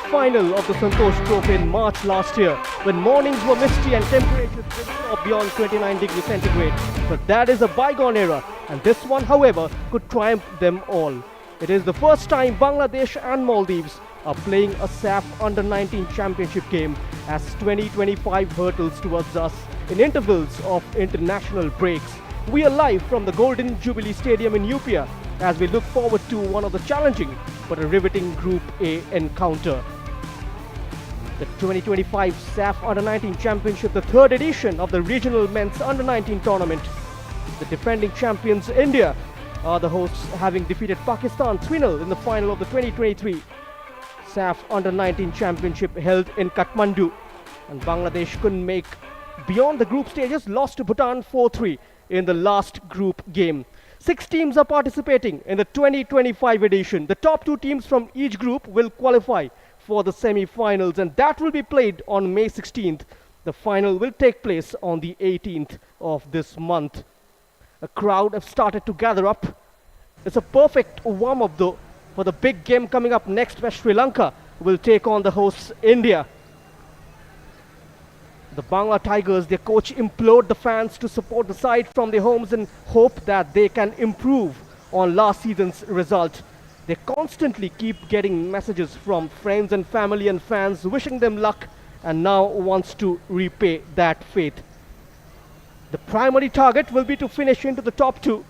final of the Santosh Trophy in March last year, when mornings were misty and temperatures didn't drop beyond 29 degrees centigrade. But that is a bygone era, and this one, however, could triumph them all. It is the first time Bangladesh and Maldives are playing a SAFF Under-19 championship game, as 2025 hurtles towards us in intervals of international breaks. We are live from the Golden Jubilee Stadium in Upia as we look forward to one of the challenging but a riveting Group A encounter. The 2025 SAFF Under-19 Championship, the third edition of the regional men's Under-19 tournament. The defending champions India are the hosts, having defeated Pakistan 3-0 in the final of the 2023 SAFF Under-19 Championship held in Kathmandu. And Bangladesh couldn't make beyond the group stages, lost to Bhutan 4-3 in the last group game. 6 teams are participating in the 2025 edition. The top 2 teams from each group will qualify for the semi-finals, and that will be played on May 16th. The final will take place on the 18th of this month. A crowd have started to gather up. It's a perfect warm-up though for the big game coming up next, where Sri Lanka will take on the hosts India. The Bangla Tigers, their coach, implored the fans to support the side from their homes and hope that they can improve on last season's result. They constantly keep getting messages from friends and family and fans wishing them luck, and now wants to repay that faith. The primary target will be to finish into the top 2,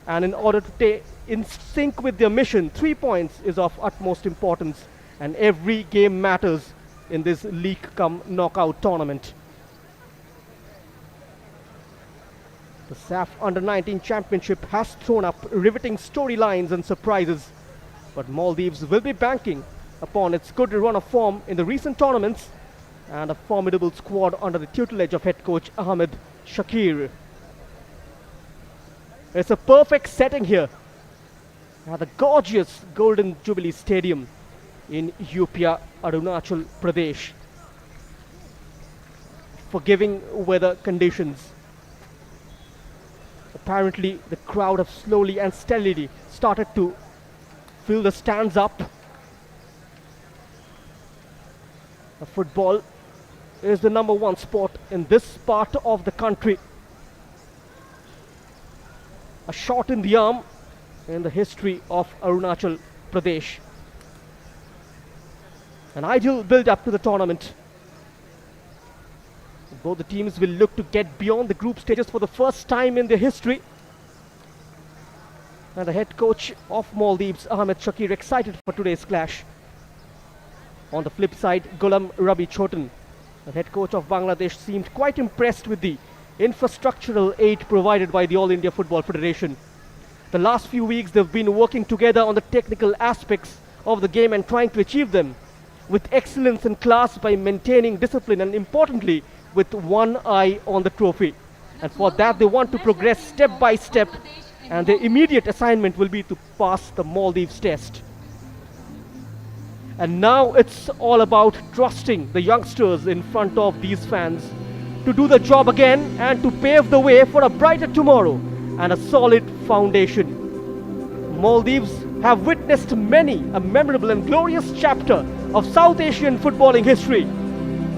and in order to stay in sync with their mission, 3 points is of utmost importance, and every game matters in this league cum knockout tournament. The SAFF Under-19 Championship has thrown up riveting storylines and surprises, but Maldives will be banking upon its good run of form in the recent tournaments and a formidable squad under the tutelage of head coach Ahmed Shakir. It's a perfect setting here at the gorgeous Golden Jubilee Stadium in Upia, Arunachal Pradesh. Forgiving weather conditions. Apparently, the crowd have slowly and steadily started to fill the stands up. Football is the #1 sport in this part of the country. A shot in the arm in the history of Arunachal Pradesh. An ideal build-up to the tournament. Both the teams will look to get beyond the group stages for the first time in their history. And the head coach of Maldives, Ahmed Shakir, excited for today's clash. On the flip side, Ghulam Rabi Chotan, the head coach of Bangladesh, seemed quite impressed with the infrastructural aid provided by the All India Football Federation. The last few weeks they've been working together on the technical aspects of the game and trying to achieve them with excellence and class by maintaining discipline, and importantly, with one eye on the trophy. And for that they want to progress step by step, and their immediate assignment will be to pass the Maldives test. And now it's all about trusting the youngsters in front of these fans to do the job again and to pave the way for a brighter tomorrow and a solid foundation. Maldives have witnessed many a memorable and glorious chapter of South Asian footballing history.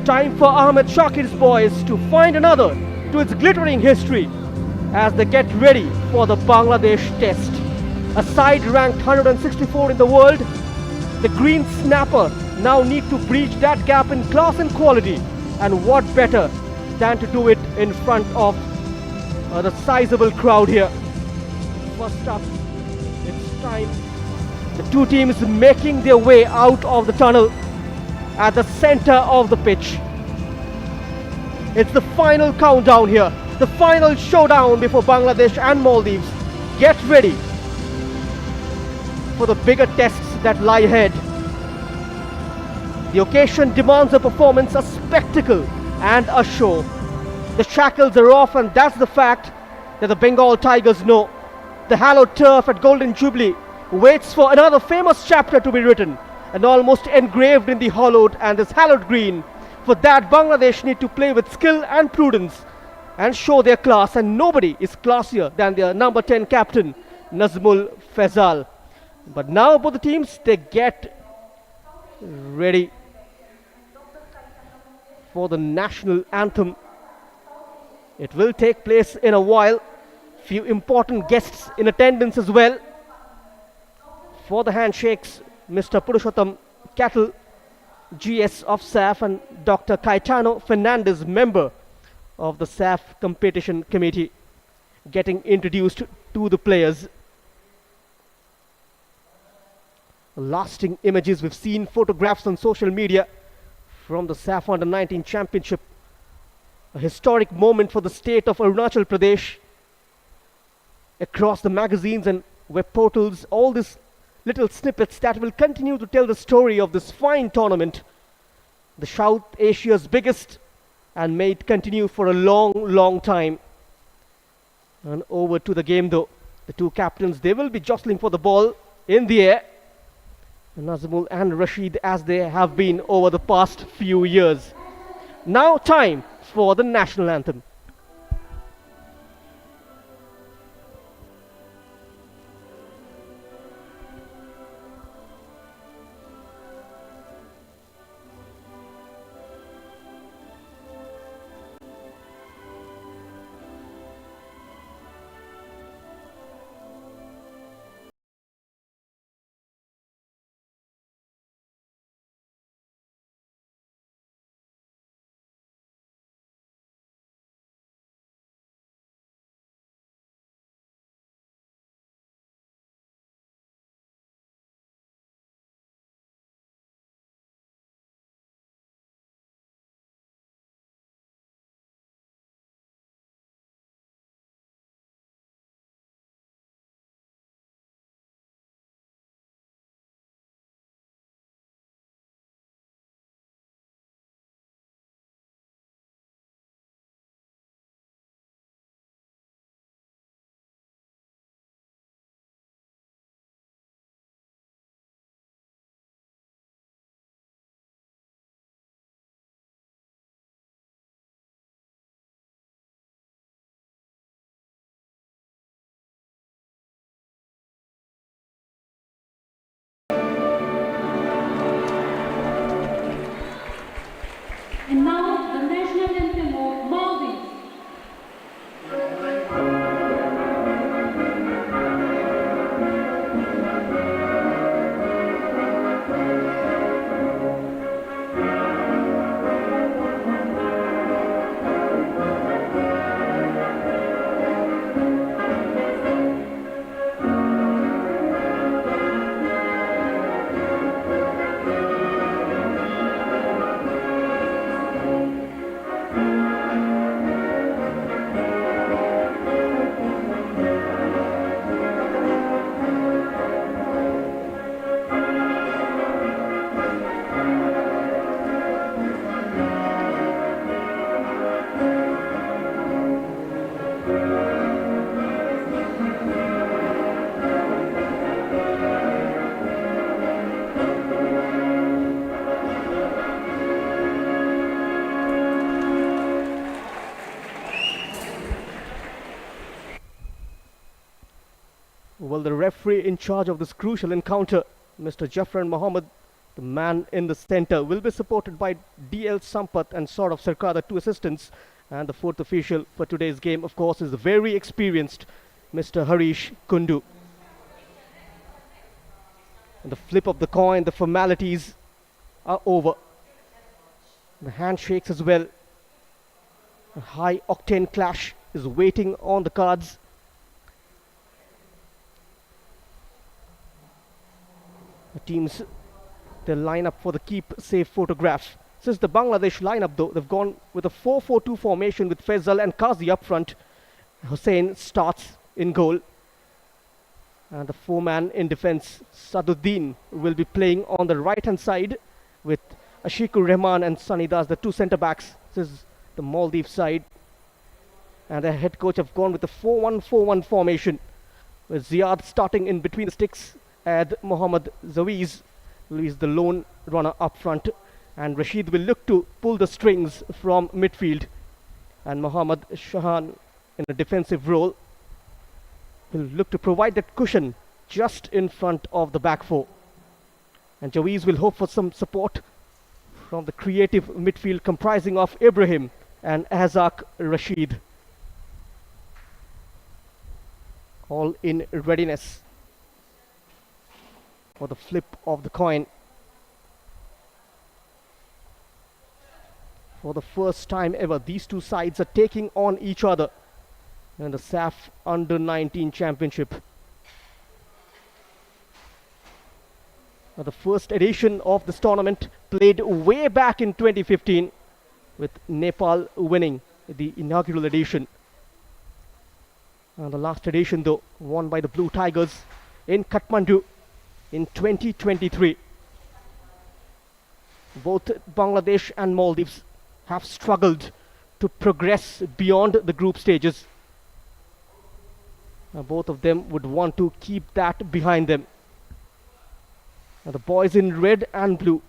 Time for Ahmed Shakir's boys to find another to its glittering history as they get ready for the Bangladesh test. A side ranked 164 in the world, the green snapper now need to breach that gap in class and quality, and what better than to do it in front of the sizable crowd here. First up, it's time. The 2 teams making their way out of the tunnel at the center of the pitch. It's the final countdown here, the final showdown before Bangladesh and Maldives get ready for the bigger tests that lie ahead. The occasion demands a performance, a spectacle and a show. The shackles are off, and that's the fact that the Bengal Tigers know. The hallowed turf at Golden Jubilee waits for another famous chapter to be written and almost engraved in the hollowed and this hallowed green. For that, Bangladesh need to play with skill and prudence and show their class, and nobody is classier than their number 10 captain, Nazmul Faisal. But now both the teams, they get ready for the national anthem. It will take place in a while. Few important guests in attendance as well. For the handshakes, Mr. Purushottam Cattle, GS of SAFF, and Dr. Caetano Fernandez, member of the SAFF competition committee, getting introduced to the players. Lasting images, we've seen photographs on social media from the SAFF Under-19 Championship. A historic moment for the state of Arunachal Pradesh. Across the magazines and web portals, all these little snippets that will continue to tell the story of this fine tournament, the South Asia's biggest, and may it continue for a long time. And over to the game though. The two captains, they will be jostling for the ball in the air. Nazimul and Rashid, as they have been over the past few years. Now time for the national anthem. And now the national anthem of Maldives. Well, the referee in charge of this crucial encounter, Mr. Jafran Mohammed, the man in the center, will be supported by DL Sampath and Saurav Sarkar, the two assistants. And the fourth official for today's game, of course, is the very experienced Mr. Harish Kundu. And the flip of the coin, the formalities are over. The handshakes as well. A high-octane clash is waiting on the cards. The teams, they'll line up for the keep safe photograph. Since the Bangladesh lineup though, they've gone with a 4-4-2 formation with Faisal and Qazi up front. Hussain starts in goal. And the four-man in defense, Saduddin, will be playing on the right-hand side with Ashikur Rahman and Sunny Das, the two centre-backs. This is the Maldives side. And the head coach have gone with the 4-1-4-1 formation, with Ziad starting in between the sticks, and Mohammad Zawiz, who is the lone runner up front. And Rashid will look to pull the strings from midfield. And Mohammad Shahan in a defensive role will look to provide that cushion just in front of the back four. And Jawiz will hope for some support from the creative midfield comprising of Ibrahim and Azak Rashid. All in readiness for the flip of the coin. For the first time ever, these two sides are taking on each other in the SAFF Under-19 Championship. The first edition of this tournament played way back in 2015, with Nepal winning the inaugural edition. The last edition, though, won by the Blue Tigers in Kathmandu in 2023. Both Bangladesh and Maldives have struggled to progress beyond the group stages. Both of them would want to keep that behind them. The boys in red and blue.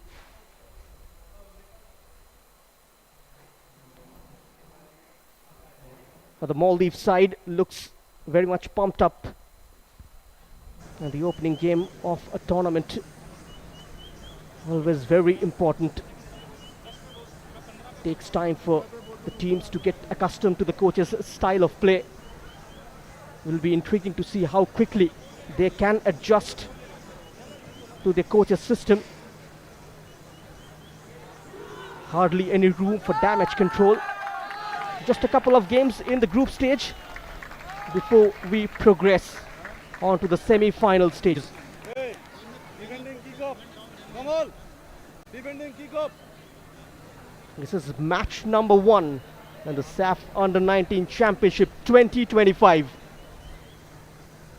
The Maldives side looks very much pumped up. And the opening game of a tournament, always very important. Takes time for the teams to get accustomed to the coach's style of play. It will be intriguing to see how quickly they can adjust to their coach's system. Hardly any room for damage control. Just a couple of games in the group stage before we progress on to the semi-final stages. Hey, defending kickoff. Come on. Defending kickoff. This is match number 1 in the SAFF Under-19 Championship 2025.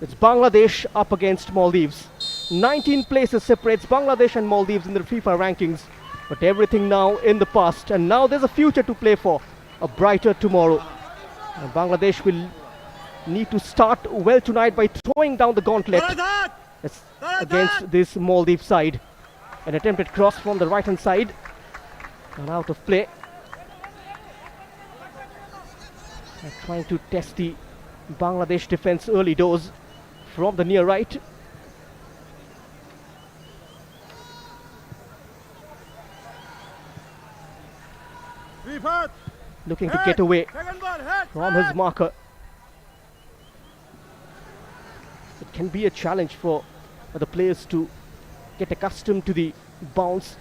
It's Bangladesh up against Maldives. 19 places separates Bangladesh and Maldives in the FIFA rankings. But everything now in the past, and now there's a future to play for, a brighter tomorrow. And Bangladesh will need to start well tonight by throwing down the gauntlet against this Maldives side. An attempted cross from the right hand side and out of play. Trying to test the Bangladesh defense early doors from the near right. Looking to get away from his marker. It can be a challenge for the players to get accustomed to the bounce.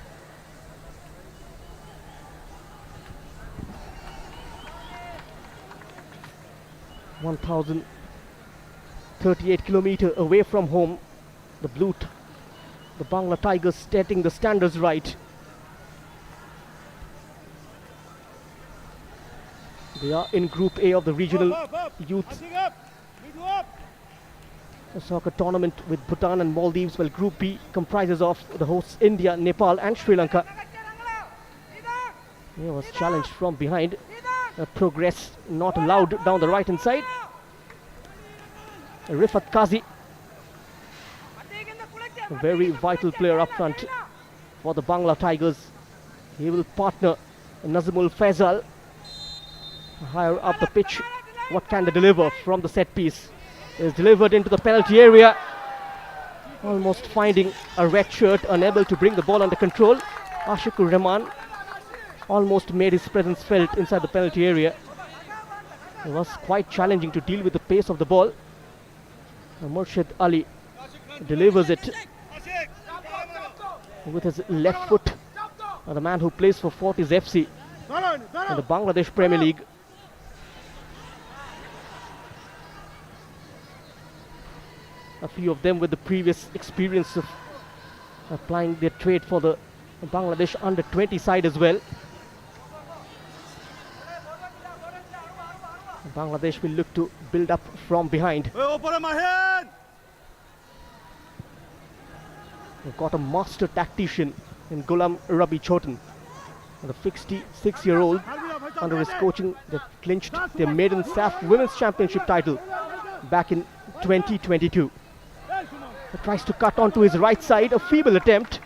(1,038 kilometers away from home), the Bangla Tigers setting the standards right. They are in Group A of the regional youth soccer tournament with Bhutan and Maldives, while Group B comprises of the hosts India, Nepal and Sri Lanka. He was challenged from behind. Progress not allowed down the right hand side. Rifat Kazi, a very vital player up front for the Bangla Tigers. He will partner Nazimul Faisal. Higher up the pitch, what can they deliver from the set piece? Is delivered into the penalty area. Almost finding a red shirt, unable to bring the ball under control. Ashikur Rahman almost made his presence felt inside the penalty area. It was quite challenging to deal with the pace of the ball. Murshid Ali delivers it with his left foot. The man who plays for Fortis FC in the Bangladesh Premier League. A few of them with the previous experience of applying their trade for the Bangladesh under-20 side as well. Bangladesh will look to build up from behind. They've got a master tactician in Ghulam Rabi Chotan. The 66-year-old, under his coaching, they clinched their maiden SAFF Women's Championship title back in 2022. He tries to cut onto his right side, a feeble attempt.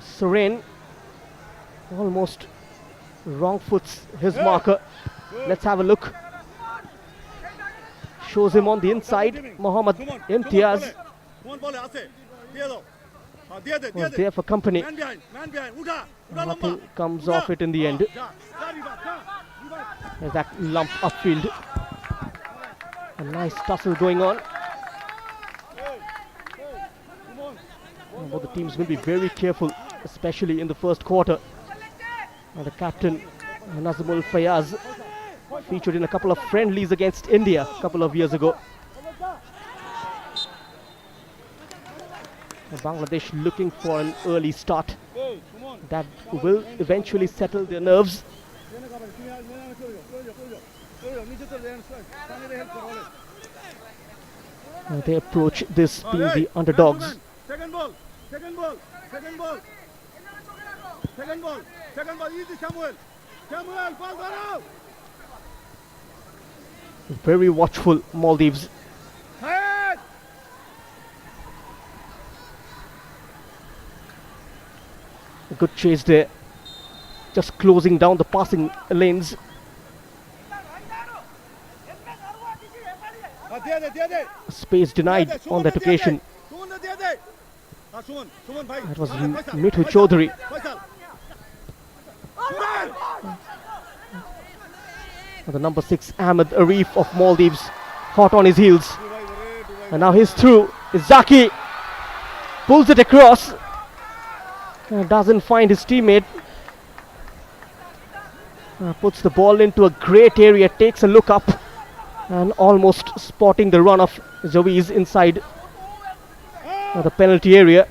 Soren almost wrong foots his marker. Let's have a look. Shows him on the inside, Mohammad Imtiaz. was there for company. Man behind. Uda. Uda Nothing lamba. comes Uda. of it in the end. Ja. Ja, Riva. Ja. Riva. There's that lump upfield. A nice tussle going on. Come on. Both the teams will be very careful, especially in the first quarter. And the captain, Nazmul Fayaz, featured in a couple of friendlies against India a couple of years ago. Bangladesh looking for an early start Hey, come on. that will eventually settle their nerves. They approach this being the underdogs. Second ball. Easy, Samuel. Ball down. Very watchful Maldives. Head. A good chase there. Just closing down the passing lanes. Space denied on that occasion. That was Mithu Chaudhary. The number 6 Ahmed Arif of Maldives, hot on his heels. And now he's through. Zaki pulls it across. Doesn't find his teammate. Puts the ball into a great area, takes a look up, and almost spotting the run of Zawiz inside the penalty area.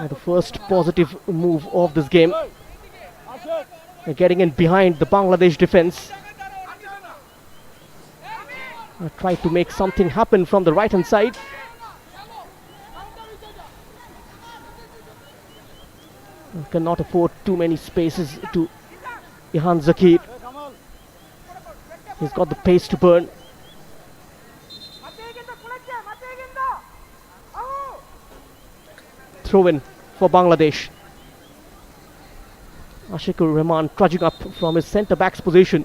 The first positive move of this game. Getting in behind the Bangladesh defense. Try to make something happen from the right hand side. Cannot afford too many spaces to Ihan Zakir. He's got the pace to burn. Throw in for Bangladesh. Ashikur Rahman trudging up from his centre back's position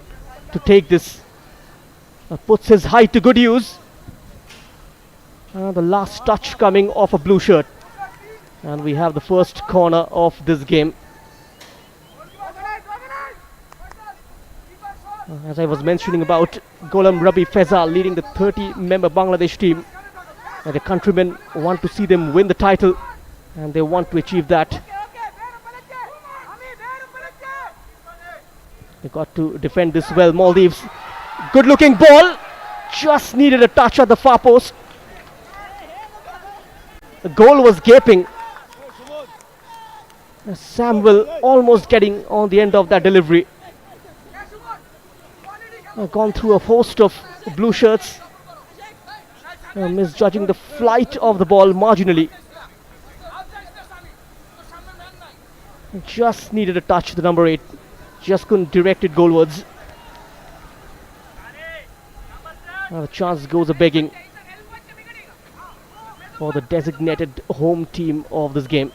to take this. Puts his height to good use. The last touch coming off a blue shirt. And we have the first corner of this game. As I was mentioning about Ghulam Rabi Faisal leading the 30-member Bangladesh team. The countrymen want to see them win the title, and they want to achieve that. They got to defend this well. Maldives, good looking ball, just needed a touch at the far post. The goal was gaping. Samuel almost getting on the end of that delivery. Gone through a host of blue shirts, misjudging the flight of the ball marginally. Just needed a touch, the number 8. Just couldn't direct it goalwards. The chance goes a-begging for the designated home team of this game.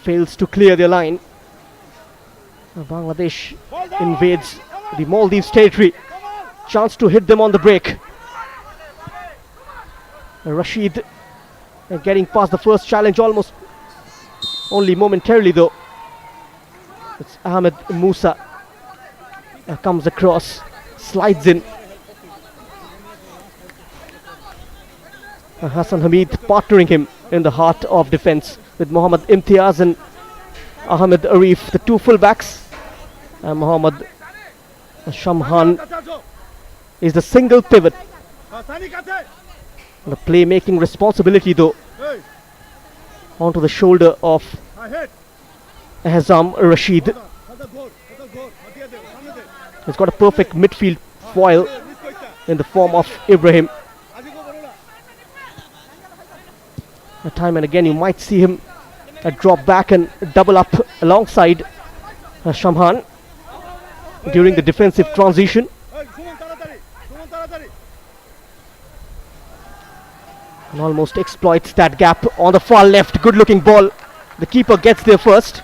Fails to clear their line. Bangladesh invades the Maldives territory. Chance to hit them on the break. Rashid getting past the first challenge almost only momentarily though. It's Ahmed Musa comes across, slides in. Hassan Hamid partnering him in the heart of defense with Mohammad Imtiaz and Ahmed Arif, the two fullbacks. And Mohammad Shamhan is the single pivot. The playmaking responsibility though onto the shoulder of Ahzam Rashid. He's got a perfect midfield foil in the form of Ibrahim. Time and again you might see him drop back and double up alongside Shamhan during the defensive transition. And almost exploits that gap on the far left. Good looking ball. The keeper gets there first.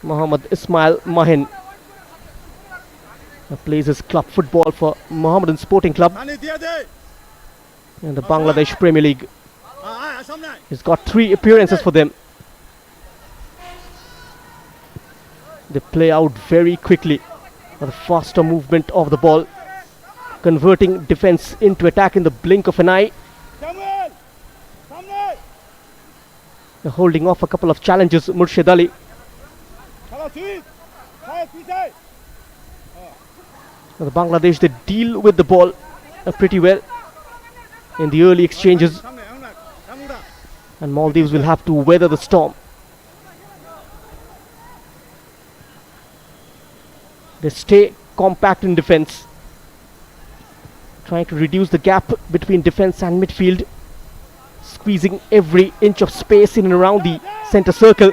Mohammad Ismail Mahin plays his club football for Mohammedan Sporting Club पानी दिया दे in the Bangladesh Premier League. हाँ सामने He's got 3 appearances for them. They play out very quickly with a faster movement of the ball, converting defense into attack in the blink of an eye. Samuel सामने They're holding off a couple of challenges. Murshid Ali. चलो sweet शायद पीछे The Bangladesh, they deal with the ball pretty well in the early exchanges, सामने रामुड़ा and Maldives will have to weather the storm. They stay compact in defense, trying to reduce the gap between defense and midfield, squeezing every inch of space in and around the center circle.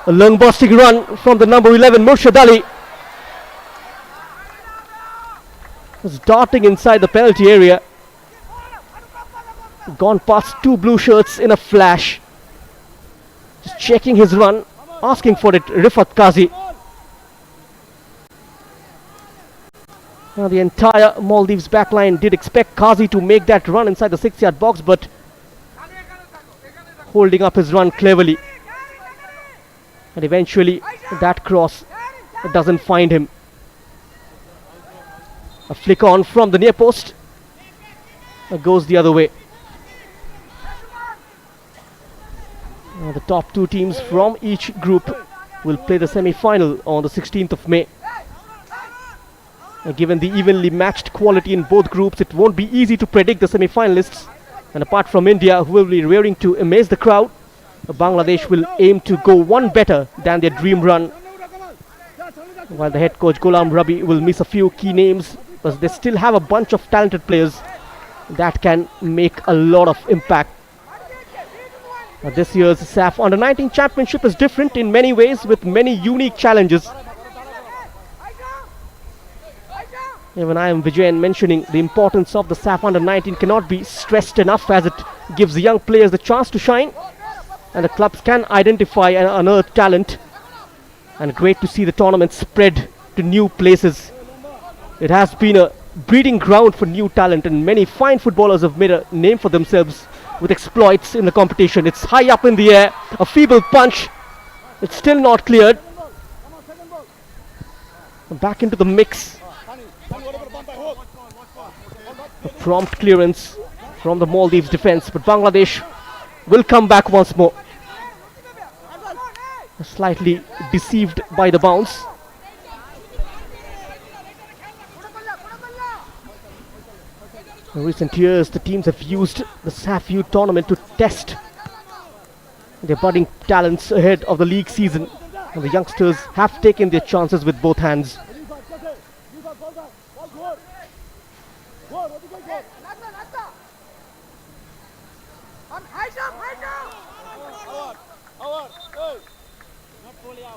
A long busting run from the number 11, Murshid Ali. Was darting inside the penalty area. Gone past 2 blue shirts in a flash. Just checking his run, asking for it, Rifat Qazi. Now the entire Maldives backline did expect Qazi to make that run inside the 6-yard box, but holding up his run cleverly. And eventually that cross doesn't find him. A flick on from the near post. Goes the other way. The top 2 teams from each group will play the semi-final on the 16th of May. Given the evenly matched quality in both groups, it won't be easy to predict the semi-finalists. And apart from India, who will be rearing to amaze the crowd, Bangladesh will aim to go one better than their dream run. While the head coach Ghulam Rabi will miss a few key names, but they still have a bunch of talented players that can make a lot of impact. This year's SAFF Under-19 Championship is different in many ways, with many unique challenges. Even I am Vijayan mentioning the importance of the SAFF Under-19 cannot be stressed enough, as it gives the young players the chance to shine, and the clubs can identify and unearth talent. And great to see the tournament spread to new places. It has been a breeding ground for new talent, and many fine footballers have made a name for themselves with exploits in the competition. It's high up in the air, a feeble punch. It's still not cleared. Back into the mix. A prompt clearance from the Maldives defense, but Bangladesh will come back once more. Slightly deceived by the bounce. In recent years, the teams have used the SAFF Youth tournament to test their budding talents ahead of the league season, and the youngsters have taken their chances with both hands.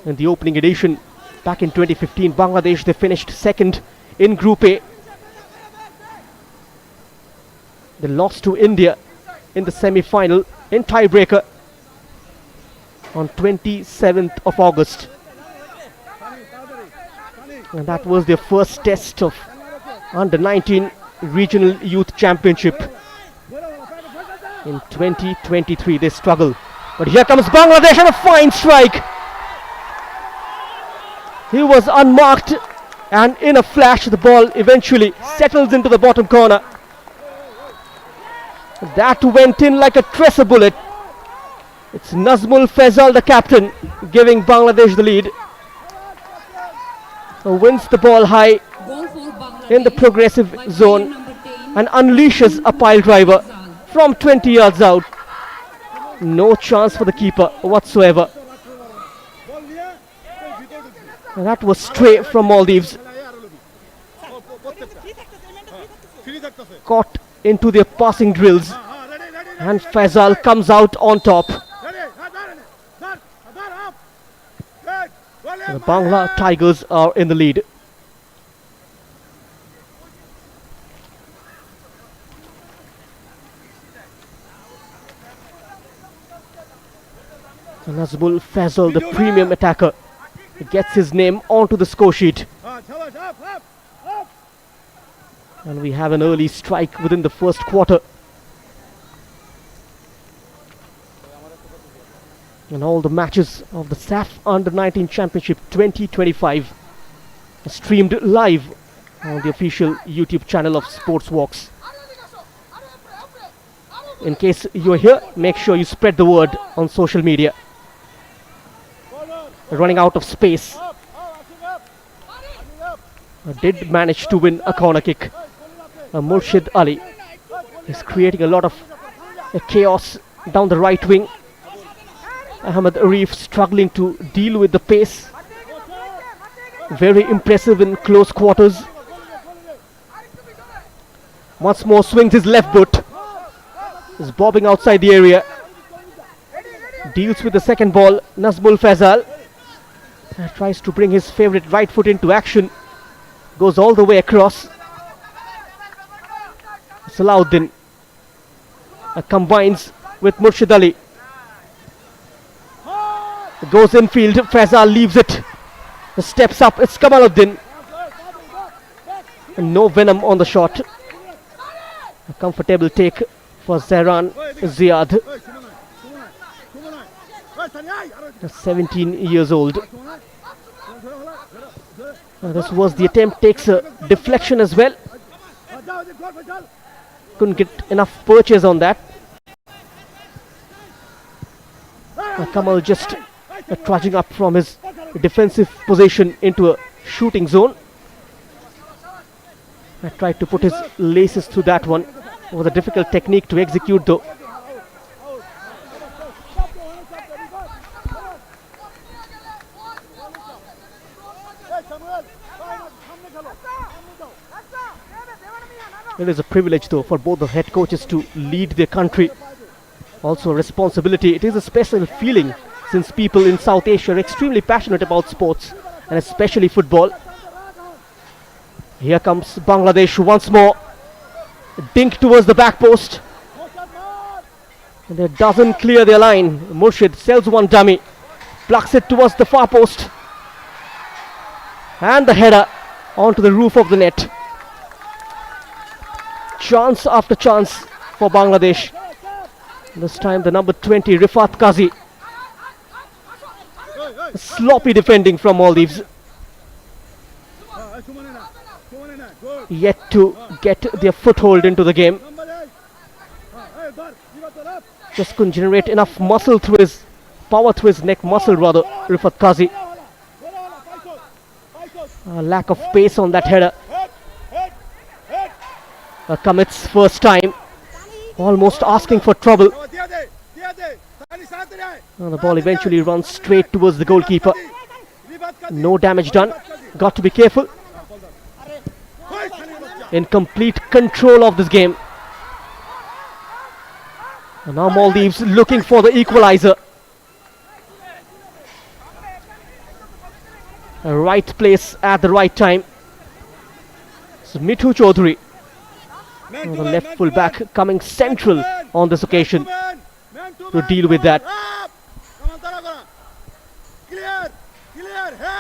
In the opening edition back in 2015, Bangladesh, they finished second in Group A. They lost to India in the semi-final in tiebreaker on 27th of August. And that was their first test of Under-19 Regional Youth Championship. In 2023 they struggle. But here comes Bangladesh, and a fine strike. He was unmarked, and in a flash the ball eventually settles into the bottom corner. That went in like a tracer bullet. It's Nazmul Faisal, the captain, giving Bangladesh the lead. Wins the ball high in the progressive zone and unleashes a pile driver from 20 yards out. No chance for the keeper whatsoever. And that was stray from Maldives. Caught into their passing drills, and Faisal comes out on top. The Bangla Tigers are in the lead. Nazmul Fazal, the premium attacker, gets his name onto the score sheet. And we have an early strike within the first quarter. And all the matches of the SAFF Under-19 Championship 2025 are streamed live on the official YouTube channel of Sportzworkz. In case you're here, make sure you spread the word on social media. Running out of space. Did manage to win a corner kick. Murshid Ali is creating a lot of chaos down the right wing. Ahmed Arif struggling to deal with the pace. Very impressive in close quarters. Once more swings his left boot. Is bobbing outside the area. Deals with the second ball. Nazmul Fazal tries to bring his favorite right foot into action. Goes all the way across. Salahuddin combines with Murshid Ali. Goes infield. Fazal leaves it. Steps up. It's Kamaluddin. And no venom on the shot. A comfortable take for Zahran Ziad. 17 years old. This was the attempt. Takes a deflection as well. Couldn't get enough purchase on that. Kamal just trudging up from his defensive position into a shooting zone. Tried to put his laces through that one. It was a difficult technique to execute though. It is a privilege though for both the head coaches to lead their country. Also a responsibility. It is a special feeling since people in South Asia are extremely passionate about sports and especially football. Here comes Bangladesh once more. Dink towards the back post. And it doesn't clear their line. Murshid sells one dummy. Plucks it towards the far post. And the header onto the roof of the net. Chance after chance for Bangladesh. This time the number 20 Rifat Qazi. Sloppy defending from Maldives. Yet to get their foothold into the game. Just couldn't generate enough muscle through his power through his neck muscle rather, Rifat Qazi. Lack of pace on that header. Commits first time. Almost asking for trouble. The ball eventually runs straight towards the goalkeeper. No damage done. Got to be careful. In complete control of this game. And now Maldives looking for the equalizer. A right place at the right time. It's Mithu Chaudhary. The left full back coming central on this occasion to deal with that.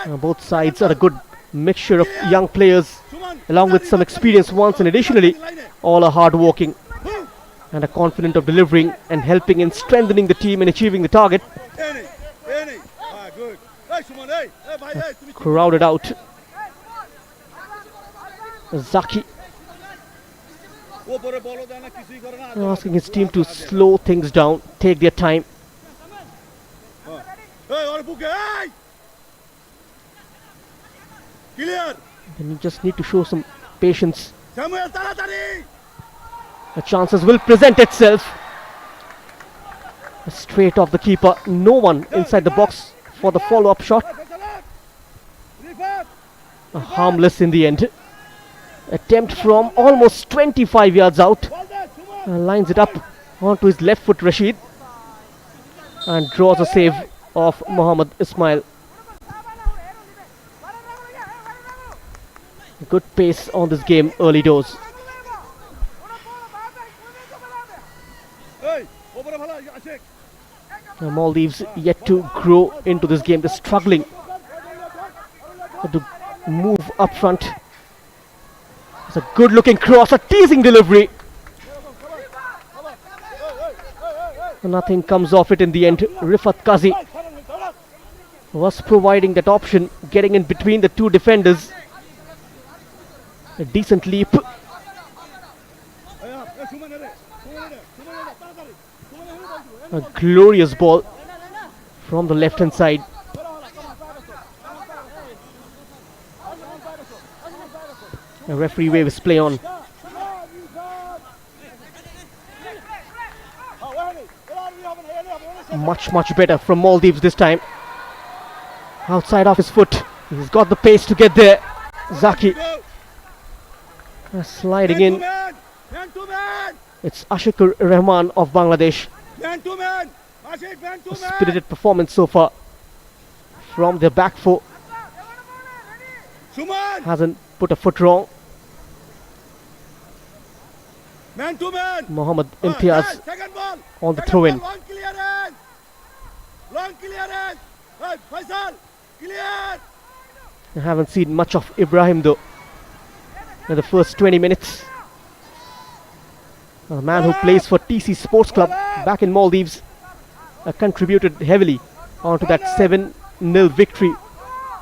Both sides are a good mixture of young players along with some experienced ones, and additionally all are hard working and are confident of delivering and helping in strengthening the team and achieving the target. Crowded out. Zaki asking his team to slow things down, take their time. Then you just need to show some patience. The chances will present itself. Straight off the keeper. No one inside the box for the follow-up shot. Harmless in the end. Attempt from almost 25 yards out. Lines it up onto his left foot, Rashid. And draws a save of Mohammad Ismail. Good pace on this game early doors. Maldives yet to grow into this game. They're struggling to move up front. It's a good looking cross, a teasing delivery. Nothing comes off it in the end. Rifat Kazi was providing that option, getting in between the two defenders. A decent leap. A glorious ball from the left hand side. A referee waves play on. Much better from Maldives this time. Outside of his foot. He's got the pace to get there. Zaki sliding in. It's Ashikur Rahman of Bangladesh. A spirited performance so far from their back four. Hasn't put a foot wrong. Mohammad Imtiaz on the throw-in. I haven't seen much of Ibrahim though in the first 20 minutes. A man who plays for TC Sports Club back in Maldives contributed heavily onto that 7-0 victory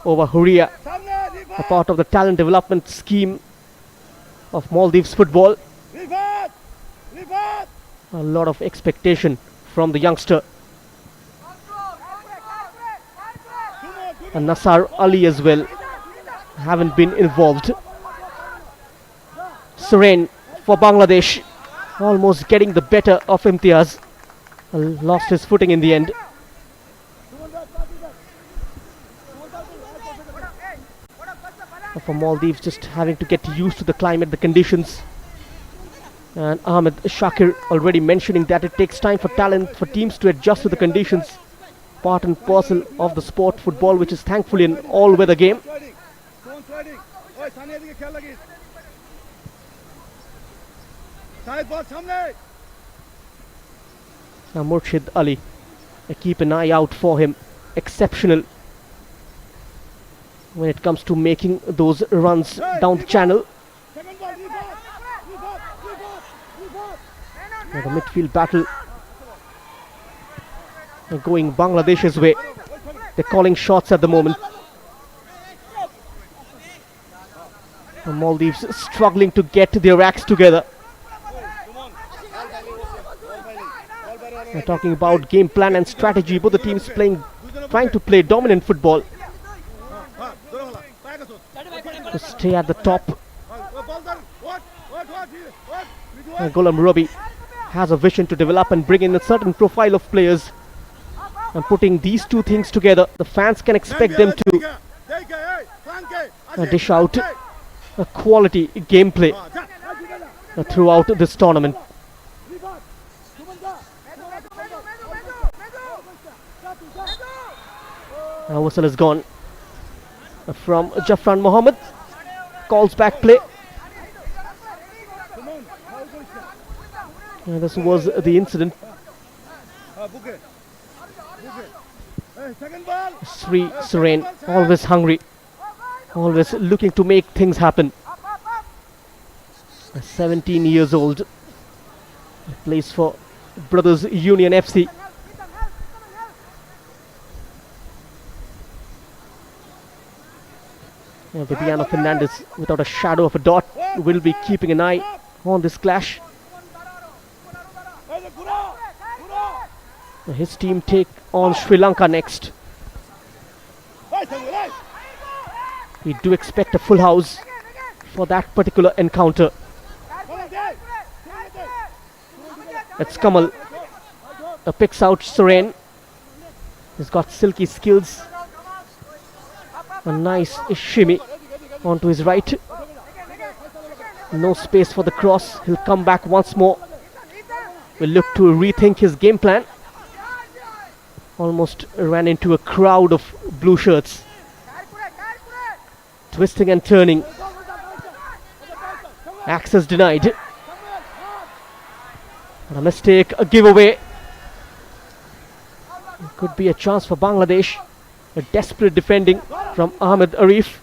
over Huria, a part of the talent development scheme of Maldives football. A lot of expectation from the youngster. And Nasar Ali as well haven't been involved. Suren for Bangladesh, almost getting the better of Imtiaz. Lost his footing in the end. For Maldives, just having to get used to the climate, the conditions. And Ahmed Shakir already mentioning that it takes time for teams to adjust to the conditions. Part and parcel of the sport, football, which is thankfully an all-weather game. Now Murshid Ali, keep an eye out for him. Exceptional when it comes to making those runs down the channel. Now the midfield battle going Bangladesh's way. They're calling shots at the moment. The Maldives struggling to get their acts together. We're talking about game plan and strategy. Both the teams trying to play dominant football to stay at the top. Golam Robi has a vision to develop and bring in a certain profile of players. And putting these two things together, the fans can expect them to dish out a quality gameplay throughout this tournament. Now whistle is gone from Jafran Mohammed. Calls back play. This was the incident. Sri Suren, always hungry, always looking to make things happen. 17 years old, plays for Brothers Union FC. Viviano Fernandez, without a shadow of a doubt, will be keeping an eye on this clash. His team take on Sri Lanka next. We do expect a full house for that particular encounter. It's Kamal. Picks out Suren. He's got silky skills. A nice shimmy onto his right. No space for the cross. He'll come back once more. Will look to rethink his game plan. Almost ran into a crowd of blue shirts. Twisting and turning. Access denied. A mistake, a giveaway. Could be a chance for Bangladesh. A desperate defending from Ahmed Arif.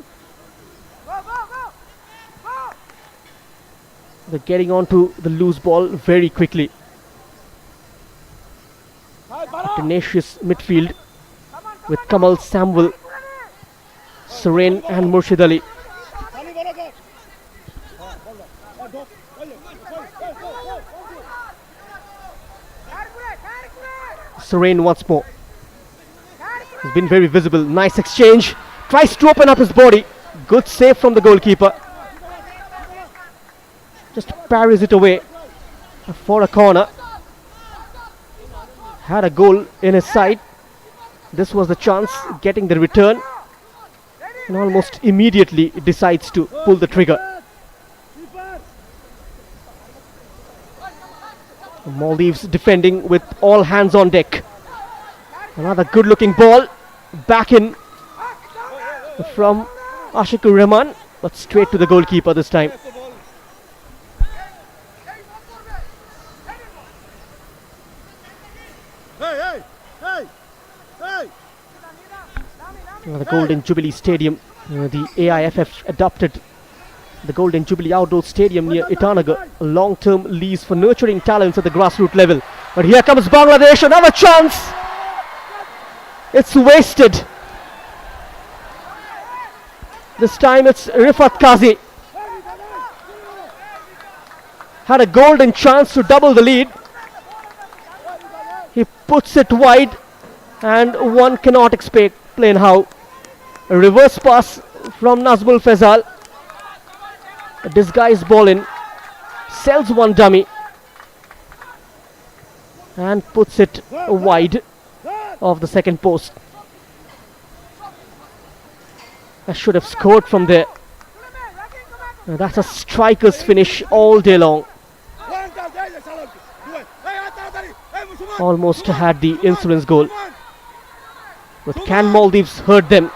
They're getting onto the loose ball very quickly. A tenacious midfield with Kamal, Samuel, Suren and Murshid Ali. Suren once more. He's been very visible. Nice exchange. Tries to open up his body. Good save from the goalkeeper. Just parries it away for a corner. Had a goal in his side. This was the chance, getting the return. And almost immediately decides to pull the trigger. The Maldives defending with all hands on deck. Another good looking ball. Back in from Ashikur Rahman, but straight to the goalkeeper this time. The Golden Jubilee Stadium, the AIFF adopted the Golden Jubilee Outdoor Stadium near Itanagar, a long-term lease for nurturing talents at the grassroots level. But here comes Bangladesh, another chance. It's wasted. This time it's Rifat Qazi. Had a golden chance to double the lead. He puts it wide, and one cannot explain how. A reverse pass from Nazmul Faisal. A disguised ball in. Sells one dummy. And puts it wide of the second post. I should have scored from there. That's a striker's finish all day long. Almost had the insurance goal. But can Maldives hurt them?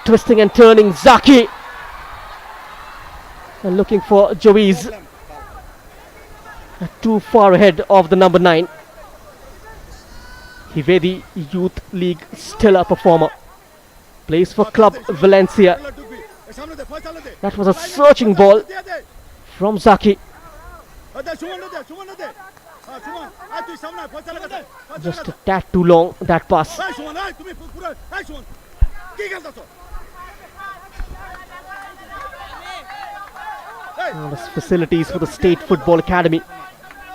Twisting and turning, Zaki. And looking for Joiz. Too far ahead of the number 9. Hivedi Youth League stellar performer. Plays for Club Valencia. That was a searching ball from Zaki. Just a tad too long, that pass. The facilities for the State Football Academy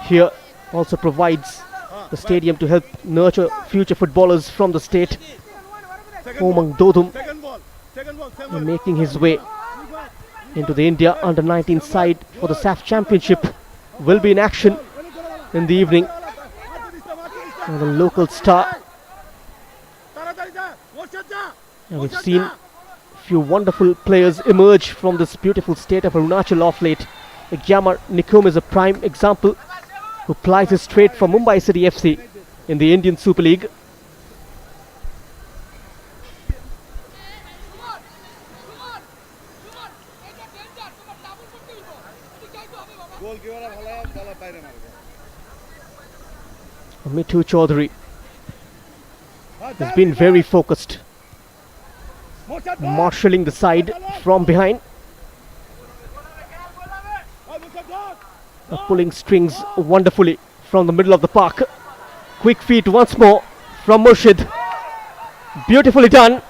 here also provides the stadium to help nurture future footballers from the state. Omang Dodum making his way into the India under-19 side for the SAFF Championship will be in action in the evening. And the local star. And we've seen a few wonderful players emerge from this beautiful state of Arunachal of late. Gyamar Nikum is a prime example, who plies his trade for Mumbai City FC in the Indian Super League. Mithu Chaudhary has been very focused, marshalling the side from behind, pulling strings wonderfully from the middle of the park. Quick feet once more from Murshid. Beautifully done.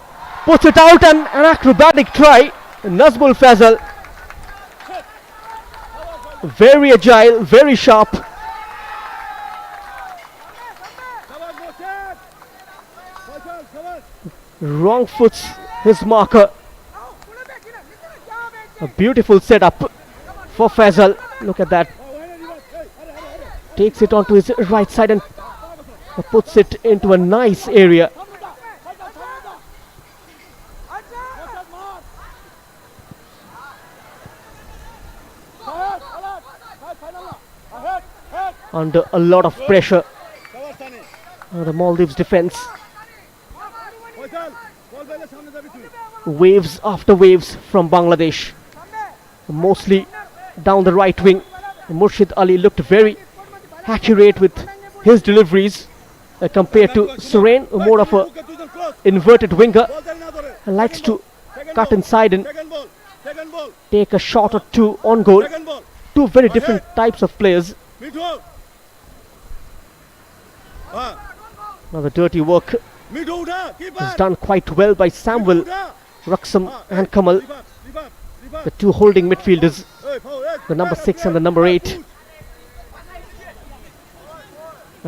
Puts it out, and an acrobatic try. Nazmul Faisal. Very agile, very sharp. Wrong foots his marker. A beautiful setup for Faisal. Look at that. Takes it onto his right side and puts it into a nice area. Under a lot of pressure, the Maldives defense. Waves after waves from Bangladesh, mostly down the right wing. Murshid Ali looked very accurate with his deliveries. compared to Suren, more of a inverted winger, and likes to cut inside and take a shot or two on goal. Two very different types of players. Now the dirty work is done quite well by Samuel, Raksam and Kamal, the two holding midfielders, the number 6 and the number 8,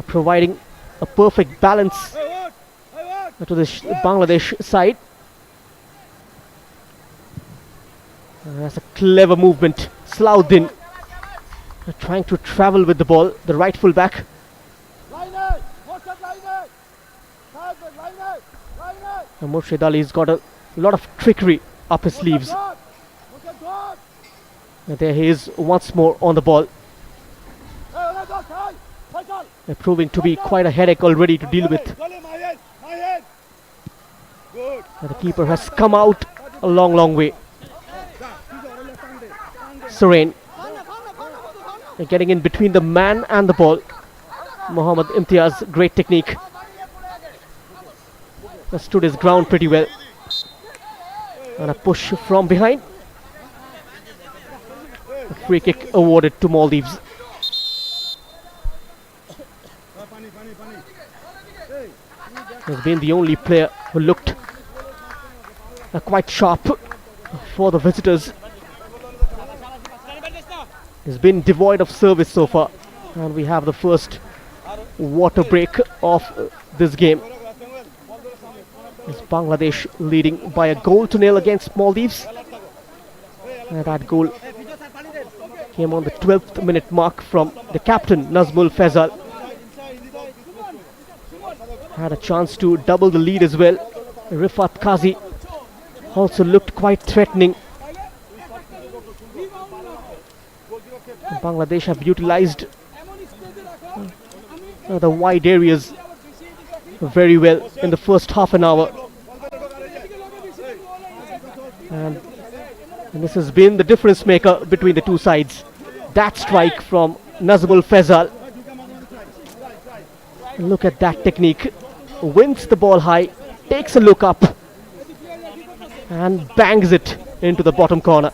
providing a perfect balance to the Bangladesh side. That's a clever movement. Slaudin trying to travel with the ball, the right full back. And Murshid Ali's got a lot of trickery up his sleeves. And there he is once more on the ball. They're proving to be quite a headache already to deal with. And the keeper has come out a long way. Suren getting in between the man and the ball. Mohammad Imtiaz, great technique. Stood his ground pretty well. And a push from behind. A free kick awarded to Maldives. Has been the only player who looked quite sharp for the visitors. He's been devoid of service so far. And we have the first water break of this game. It's Bangladesh leading by a goal to nil against Maldives. And that goal came on the 12th minute mark from the captain Nazmul Faisal. Had a chance to double the lead as well. Rifat Qazi also looked quite threatening. Bangladesh have utilized the wide areas very well in the first half an hour. And this has been the difference maker between the two sides. That strike from Nazmul Faisal. Look at that technique. Wins the ball high, takes a look up and bangs it into the bottom corner.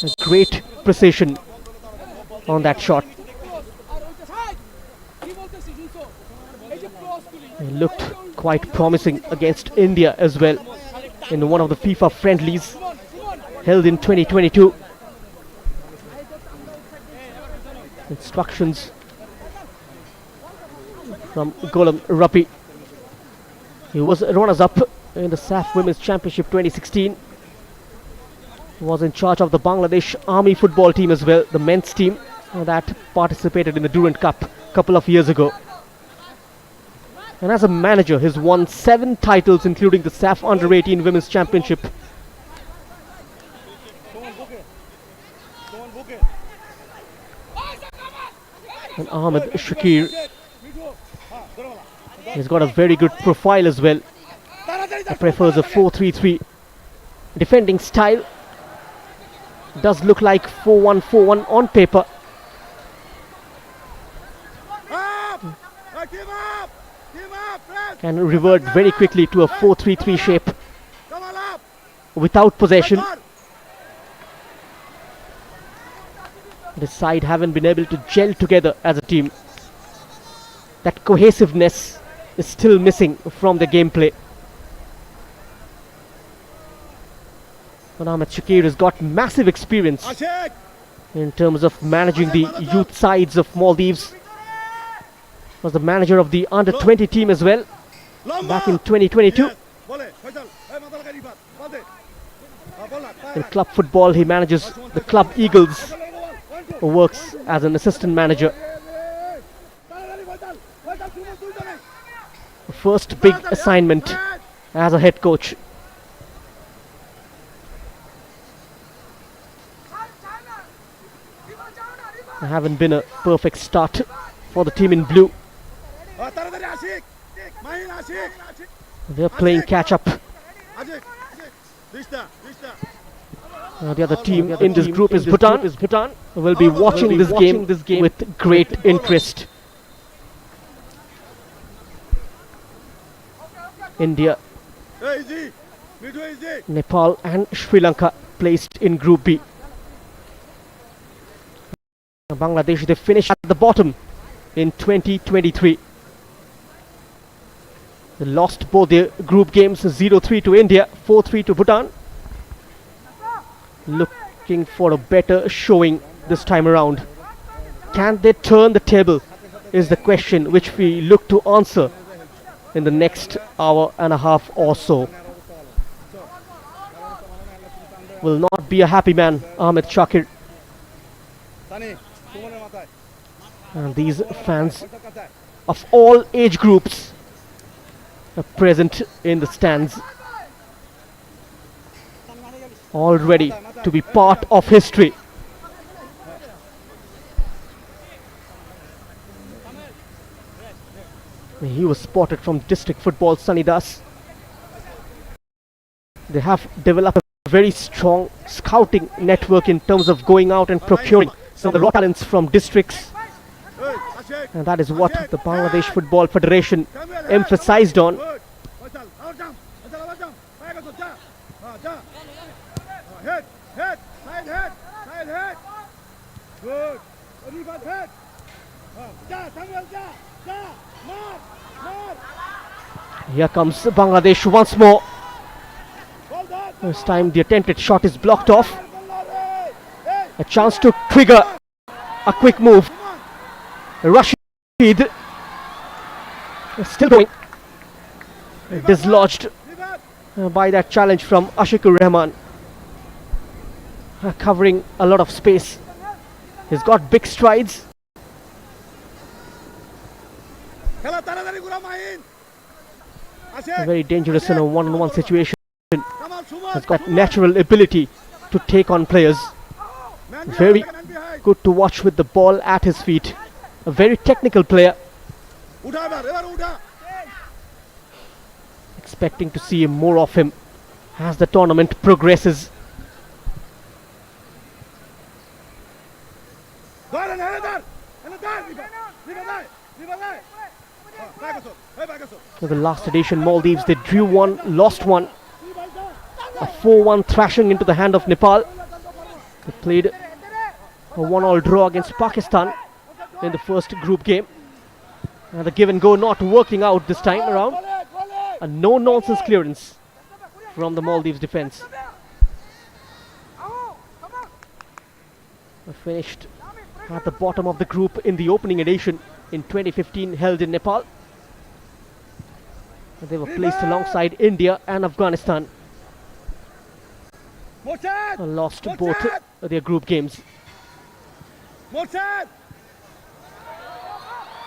A great precision on that shot. It looked quite promising against India as well in one of the FIFA friendlies held in 2022. Instructions from Golam Rapi. He was runners-up in the SAFF Women's Championship 2016. He was in charge of the Bangladesh Army football team as well, the men's team that participated in the Durand Cup a couple of years ago. And as a manager, he's won 7 titles, including the SAFF Under-18 Women's Championship. And Ahmed Shakir, he's got a very good profile as well. He prefers a 4-3-3 defending style. Does look like 4-1-4-1 on paper. Can revert very quickly to a 4-3-3 shape without possession. The side haven't been able to gel together as a team. That cohesiveness is still missing from the gameplay. But Ahmed Shakir has got massive experience in terms of managing the youth sides of Maldives. Was the manager of the under-20 team as well back in 2022. In club football, he manages the club Eagles, who works as an assistant manager. First big assignment as a head coach. Haven't been a perfect start for the team in blue. They're playing catch up. The other team in this group is Bhutan. We'll be watching this game with great interest. India, Hey, easy. Midway, easy. Nepal and Sri Lanka placed in Group B. Bangladesh, they finished at the bottom in 2023. They lost both their group games 0-3 to India, 4-3 to Bhutan. Looking for a better showing this time around. Can they turn the table is the question which we look to answer in the next hour and a half or so. Will not be a happy man, Ahmed Shakir. Sunny, Sumaner matay. And these fans of all age groups are present in the stands, all ready to be part of history. He was spotted from district football, Sunny Das. They have developed a very strong scouting network in terms of going out and procuring some of the raw talents from districts. Hey, Ashik. And that is what the Bangladesh Football Federation emphasized on. Good. Bachal, out jump. Bachal, out jump. Bag us, ja. Ja. Head, head, side head. Good. Rebound head. Ja, Samuel, ja. Mark. Here comes Bangladesh once more. Well done. This time the attempted shot is blocked off. A chance to trigger a quick move. Rashid still going. Dislodged by that challenge from Ashikur Rahman. Covering a lot of space. He's got big strides. খেলা তাড়াতাড়ি ঘুরা মাহিন আসে Very dangerous in a one-on-one situation. Kamal Suman Has got natural ability to take on players. Very good to watch with the ball at his feet. A very technical player. উঠা এবার উঠা Expecting to see more of him as the tournament progresses. ধরেন হেদার লিবাদাই For the last edition, Maldives, they drew one, lost one. A 4-1 thrashing into the hand of Nepal. They played a 1-all draw against Pakistan in the first group game. And the give and go not working out this time around. A no-nonsense clearance from the Maldives defense. Finished at the bottom of the group in the opening edition in 2015, held in Nepal. They were placed alongside India and Afghanistan. Lost both their group games.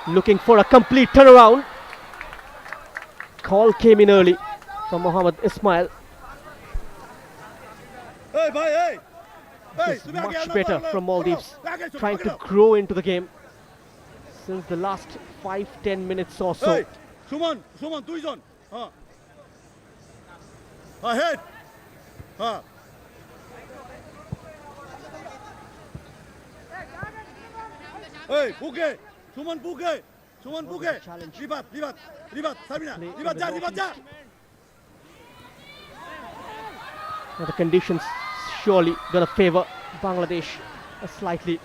Looking for a complete turnaround. Call came in early from Mohammad Ismail. Hey, bhai, hey. It's much better from Maldives, trying to grow into the game since the last 5-10 minutes or so. Hey, Suman, দুইজন head Hey, buke Suman buke Ribat Sabina Ribat ja Now the conditions surely gonna favor Bangladesh slightly.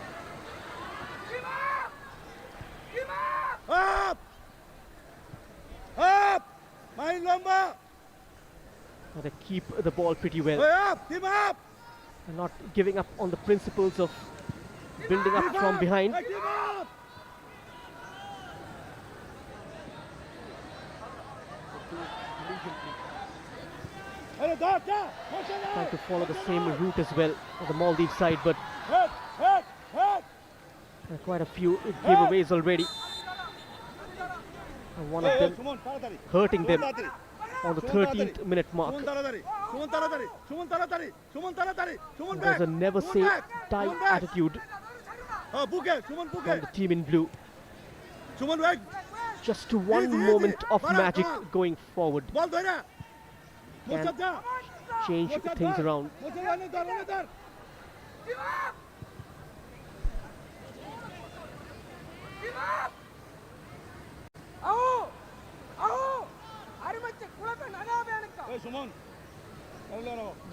Up Main lamba Now they keep the ball pretty well. Team up And not giving up on the principles of building up from behind. Hey, team up Trying to follow the same route as well on the Maldives side, but quite a few giveaways already. And one of them hurting them on the 13th minute mark. There's a never say die attitude from the team in blue. Just one moment of magic going forward. And change things around.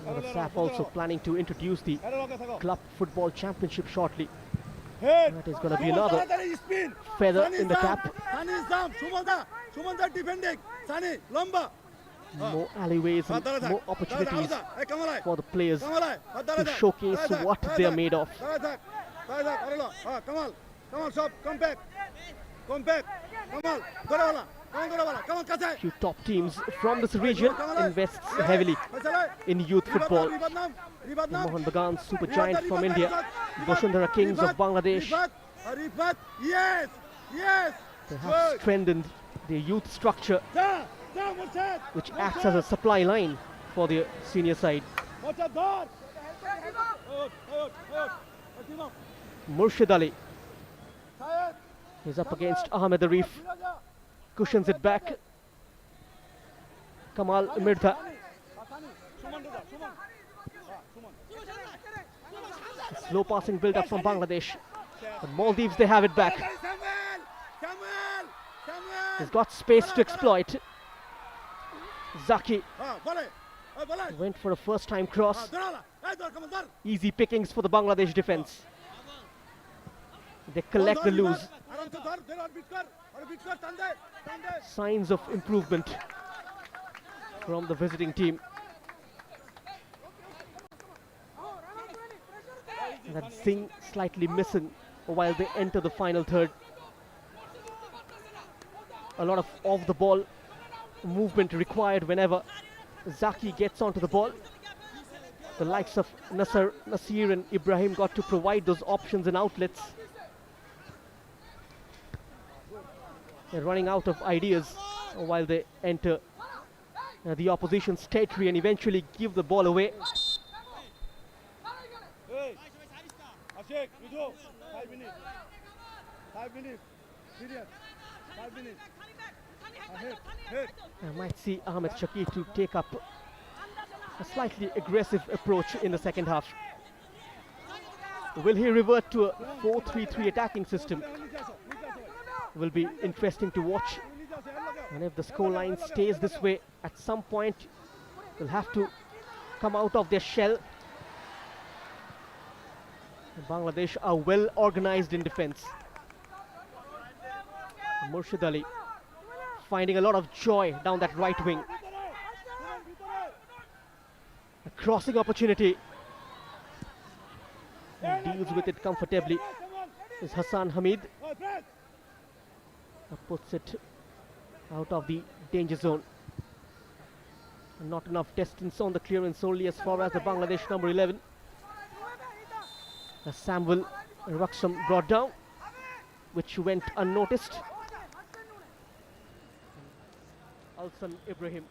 The SAFF also planning to introduce the Club Football Championship shortly. That is going to be another feather in the cap. More alleyways and more opportunities for the players to showcase what they are made of. Few top teams from this region invests heavily in youth football. Mohan Bagan Super Giant from India, Bashundhara Kings of Bangladesh. They have strengthened their youth structure, which acts as a supply line for the senior side. Murshid Ali is up against Ahmed Arif. Cushions it back. Kamal Mirtha. Slow passing build up from Bangladesh. The Maldives, they have it back. He's got space to exploit. Zaki went for a first time cross. Easy pickings for the Bangladesh defense. They collect the loose. Signs of improvement from the visiting team. And that Singh slightly missing while they enter the final third. A lot of off the ball movement required whenever Zaki gets onto the ball. The likes of Nasir and Ibrahim got to provide those options and outlets. They're running out of ideas while they enter the opposition's territory and eventually give the ball away. I might see Ahmed Shakir to take up a slightly aggressive approach in the second half. Will he revert to a 4-3-3 attacking system? Will be interesting to watch. And if the scoreline stays this way, at some point they'll have to come out of their shell. Bangladesh are well organized in defense. Murshid Ali finding a lot of joy down that right wing. A crossing opportunity. And deals with it comfortably is Hassan Hamid. Puts it out of the danger zone. Not enough distance on the clearance only as far as the Bangladesh number 11. Samuel Ruxam brought down, which went unnoticed. Alsan Ibrahim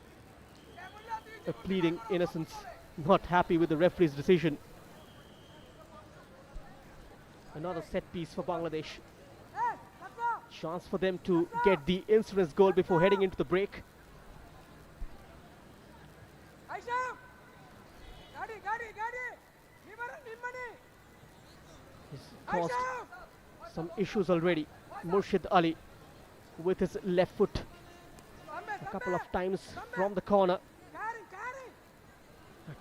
pleading innocence, not happy with the referee's decision. Another set piece for Bangladesh. Chance for them to get the insurance goal before heading into the break. He's caused some issues already. Murshid Ali with his left foot a couple of times from the corner,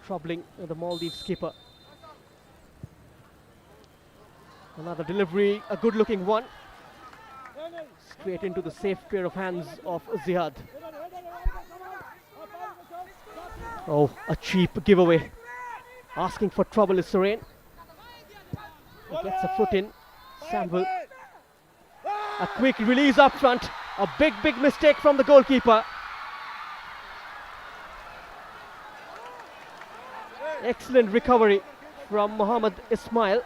troubling the Maldives keeper. Another delivery, a good looking one. Straight into the safe pair of hands of Zihad. Oh, a cheap giveaway. Asking for trouble is Serene. He gets a foot in. Samuel. A quick release up front. A big mistake from the goalkeeper. Excellent recovery from Mohammad Ismail.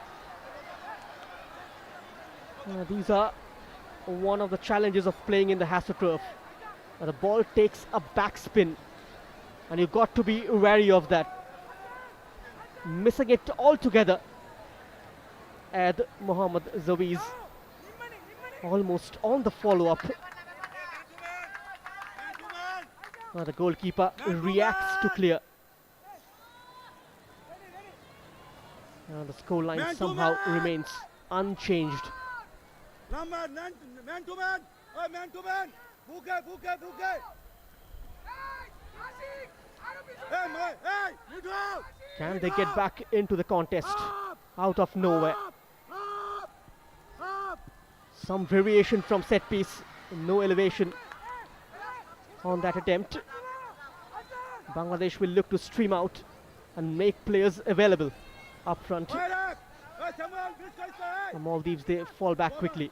These are one of the challenges of playing in the AstroTurf. The ball takes a backspin and you've got to be wary of that. Missing it altogether. Ad Mohammad Zawiz almost on the follow-up. The goalkeeper reacts to clear. The scoreline Man to somehow man. remains unchanged. Number man to man. Man to man. Bouquet. Hey, neutral. Can they get back into the contest out of nowhere? Up. Some variation from set piece, no elevation on that attempt. Bangladesh will look to stream out and make players available up front. Wide up. Hey, Samuel, this guy's the The Maldives, they fall back quickly.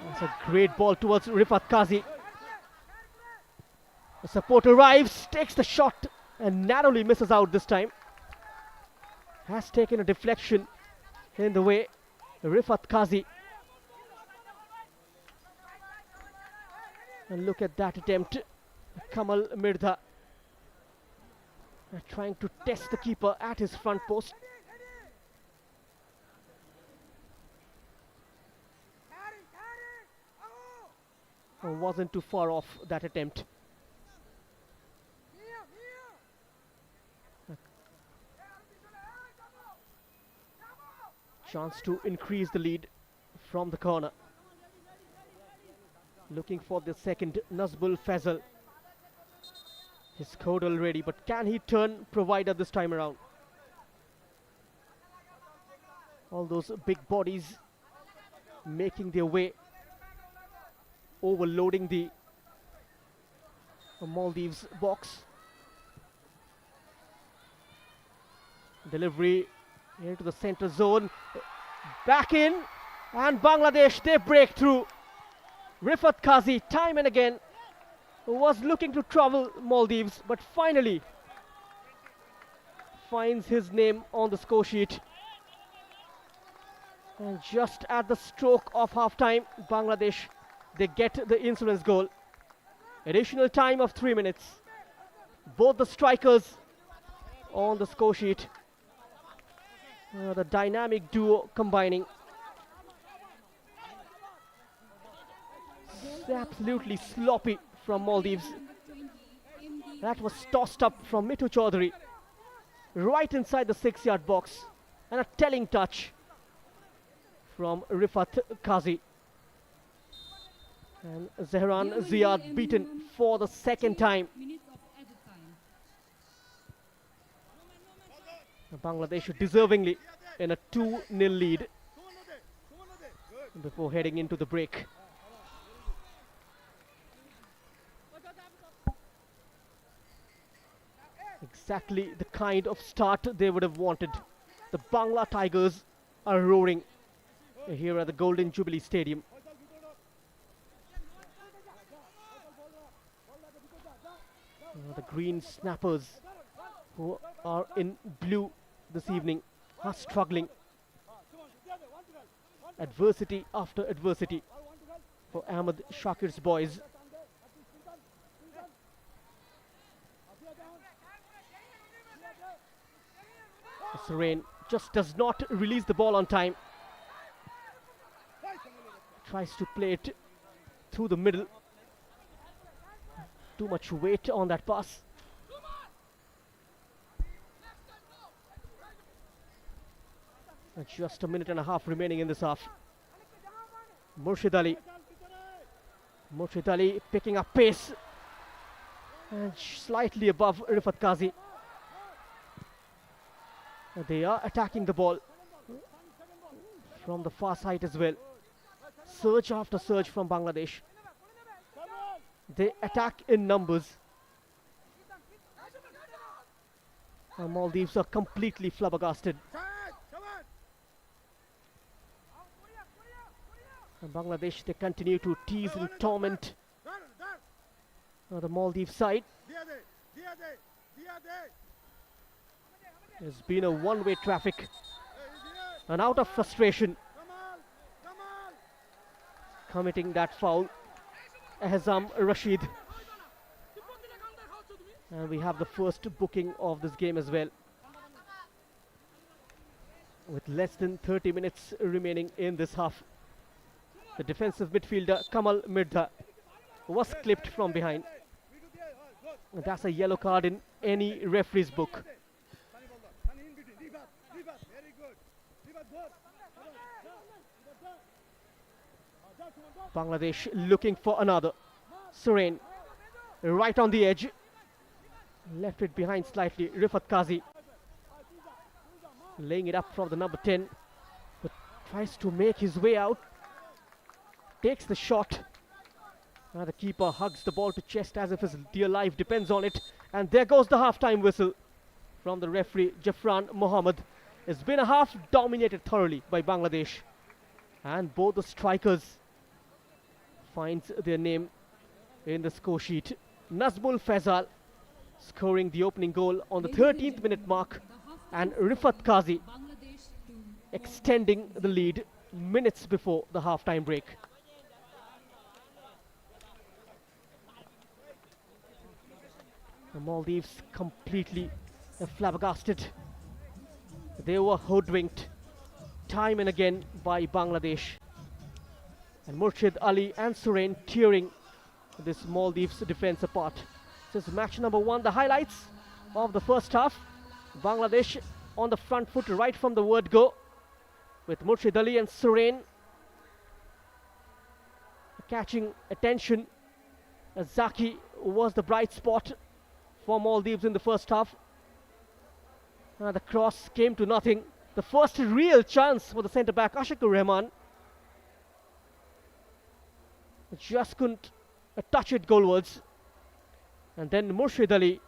That's a great ball towards Rifat Qazi. The support arrives, takes the shot and narrowly misses out this time. Has taken a deflection in the way. Rifat Qazi. And look at that attempt. Kamal Mirza trying to test the keeper at his front post. Wasn't too far off that attempt. Chance to increase the lead from the corner. Looking for the second, Nazbul Fazal. He scored already, but can he turn provider this time around? All those big bodies making their way, overloading the Maldives box. Delivery into the center zone. Back in, and Bangladesh, they break through. Rifat Qazi, time and again, was looking to trouble Maldives, but finally finds his name on the score sheet. And just at the stroke of half-time, Bangladesh, they get the insurance goal. Additional time of 3 minutes. Both the strikers on the score sheet. The dynamic duo combining. Absolutely sloppy from Maldives. That was tossed up from Mitu Chaudhary, right inside the 6-yard box, and a telling touch from Rifat Qazi. And Zehran Ziad beaten for the second time. Bangladesh deservingly in a 2-0 lead before heading into the break. Exactly the kind of start they would have wanted. The Bangla Tigers are roaring here at the Golden Jubilee Stadium. The green snappers who are in blue this evening are struggling. Adversity after adversity for Ahmed Shakir's boys. Sarain just does not release the ball on time. Tries to play it through the middle. Too much weight on that pass. And just a minute and a half remaining in this half. Murshid Ali picking up pace and slightly above Rifat Qazi. They are attacking the ball from the far side as well. Surge after surge from Bangladesh. They attack in numbers. And Maldives are completely flabbergasted. And Bangladesh, they continue to tease and torment the Maldives side. There's been a one-way traffic. And out of frustration, committing that foul, Ahzam Rashid. And we have the first booking of this game as well. With less than 30 minutes remaining in this half. The defensive midfielder Kamal Mirza was clipped from behind. And that's a yellow card in any referee's book. Bangladesh looking for another. Suren right on the edge. Left it behind slightly. Rifat Qazi laying it up from the number 10. But tries to make his way out. Takes the shot. Now the keeper hugs the ball to chest as if his dear life depends on it. And there goes the half-time whistle from the referee, Jafran Mohammed. It's been a half dominated thoroughly by Bangladesh. And both the strikers finds their name in the score sheet. Nazmul Faisal scoring the opening goal on the 13th minute mark. And Rifat Qazi extending the lead minutes before the half-time break. The Maldives completely flabbergasted. They were hoodwinked time and again by Bangladesh. And Murshid Ali and Suren tearing this Maldives defense apart. This is match number 1. The highlights of the first half. Bangladesh on the front foot right from the word go, with Murshid Ali and Suren catching attention. Zaki was the bright spot for Maldives in the first half. The cross came to nothing. The first real chance for the centre-back, Ashikur Rahman. Just couldn't touch it goalwards. And then Murshid Ali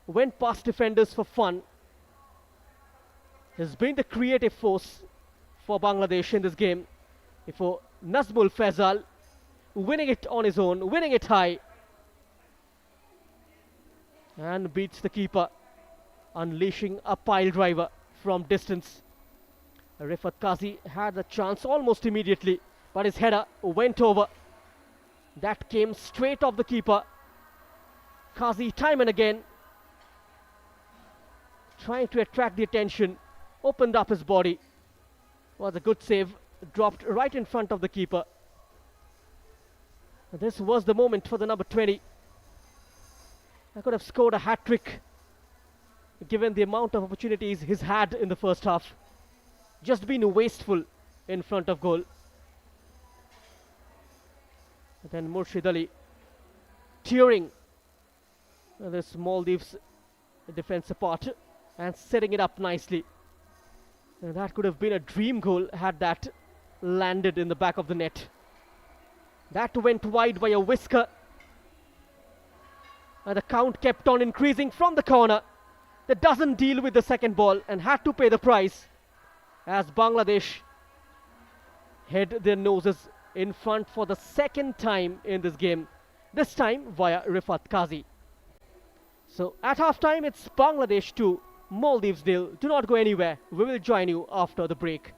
went past defenders for fun. Has been the creative force for Bangladesh in this game. Before Nazmul Faisal winning it on his own, winning it high. And beats the keeper, unleashing a pile driver from distance. Rifat Qazi had the chance almost immediately, but his header went over. That came straight off the keeper. Qazi time and again trying to attract the attention, opened up his body. Was a good save, dropped right in front of the keeper. This was the moment for the number 20. I could have scored a hat-trick given the amount of opportunities he's had in the first half. Just been wasteful in front of goal. And then Murshid Ali tearing this Maldives defense apart and setting it up nicely. And that could have been a dream goal had that landed in the back of the net. That went wide by a whisker. And the count kept on increasing from the corner. That doesn't deal with the second ball and had to pay the price as Bangladesh head their noses in front for the second time in this game, this time via Rifat Qazi. So at halftime it's Bangladesh 2, Maldives 0. Do not go anywhere. We will join you after the break.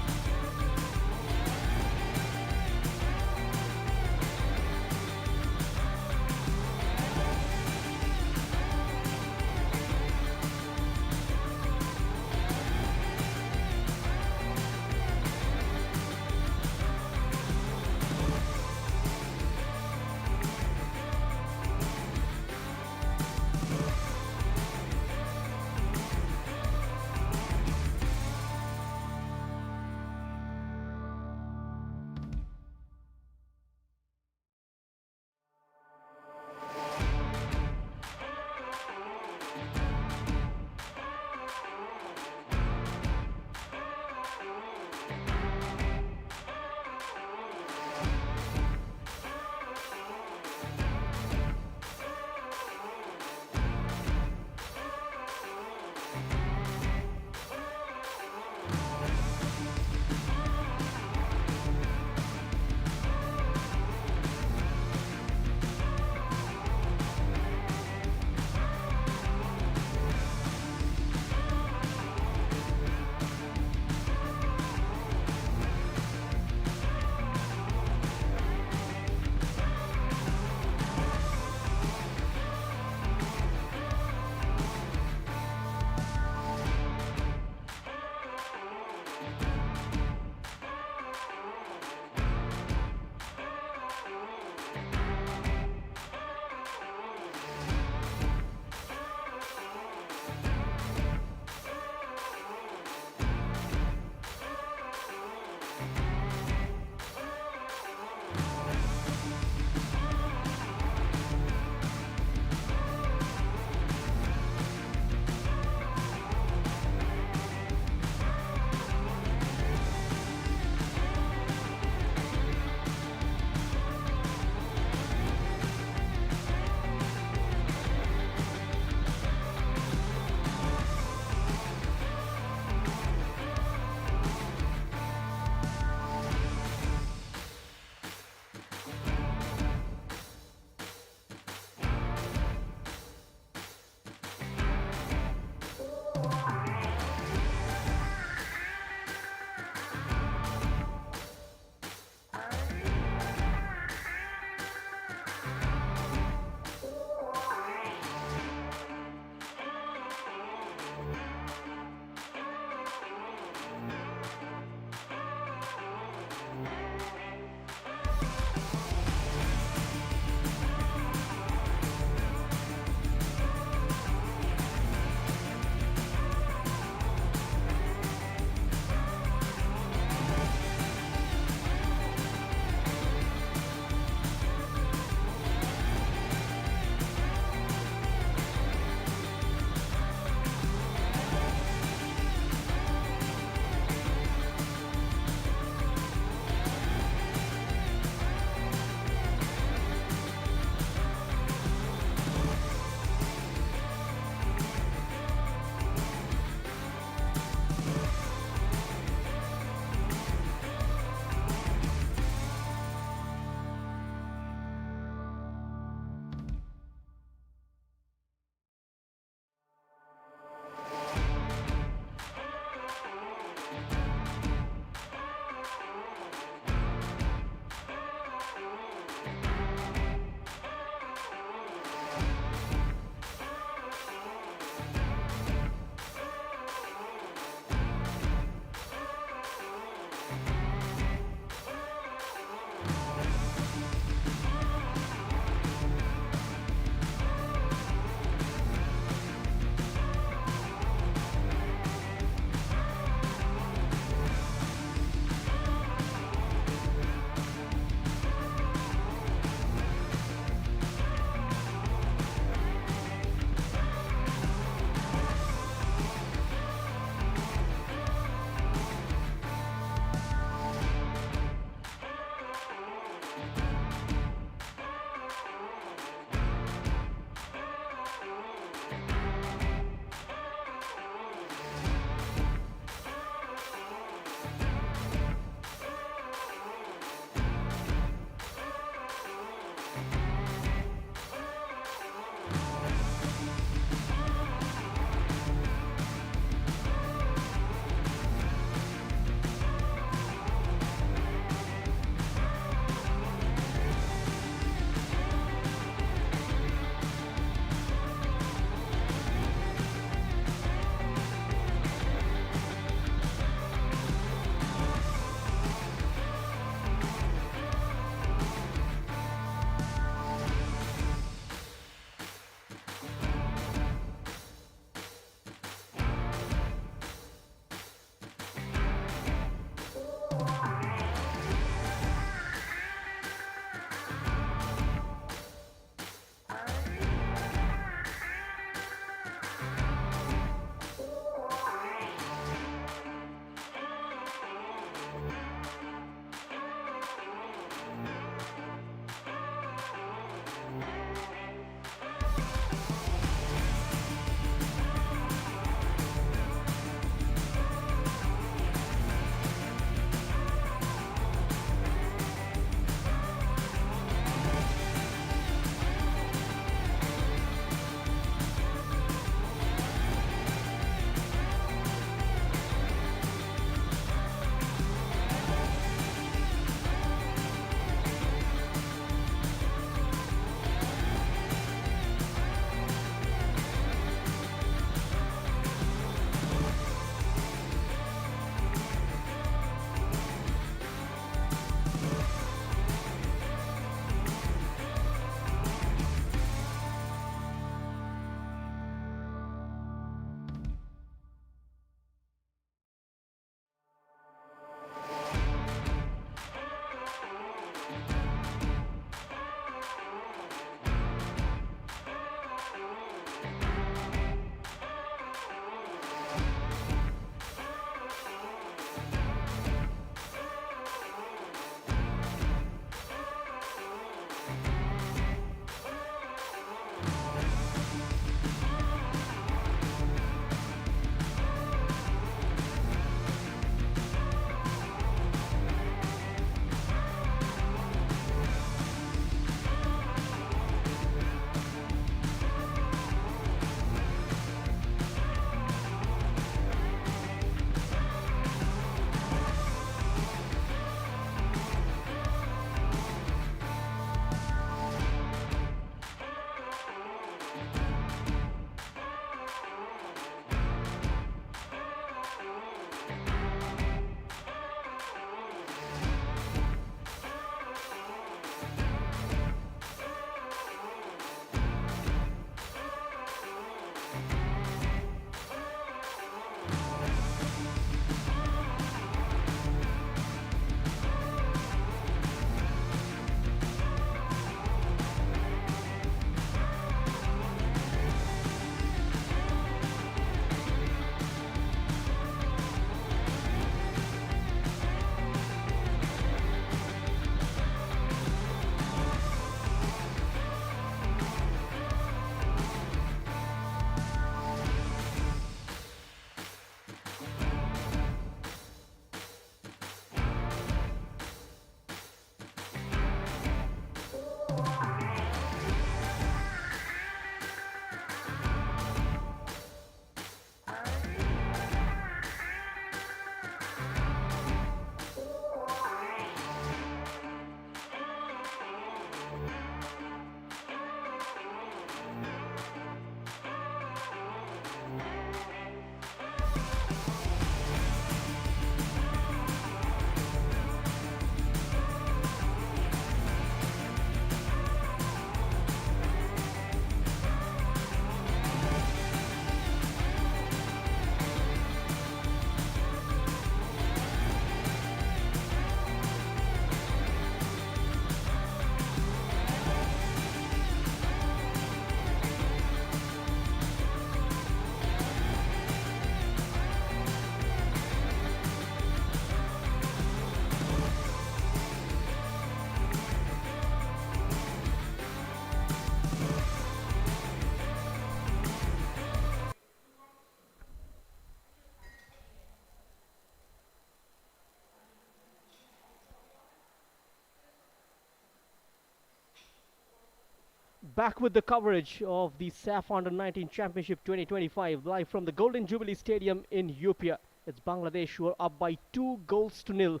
Back with the coverage of the SAFF Under-19 Championship 2025 live from the Golden Jubilee Stadium in Upia. It's Bangladesh who are up by 2-0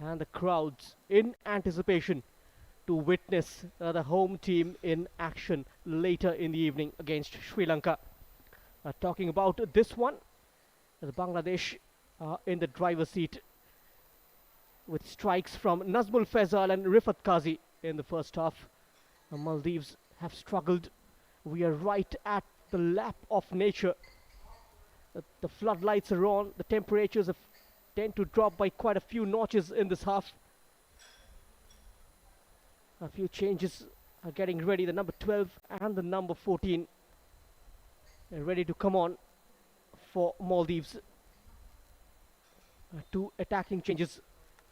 and the crowds in anticipation to witness the home team in action later in the evening against Sri Lanka. Talking about this one, the Bangladesh in the driver's seat with strikes from Nazmul Faisal and Rifat Qazi in the first half. The Maldives have struggled. We are right at the lap of nature. The floodlights are on. The temperatures tend to drop by quite a few notches in this half. A few changes are getting ready. The number 12 and the number 14 are ready to come on for Maldives. Two attacking changes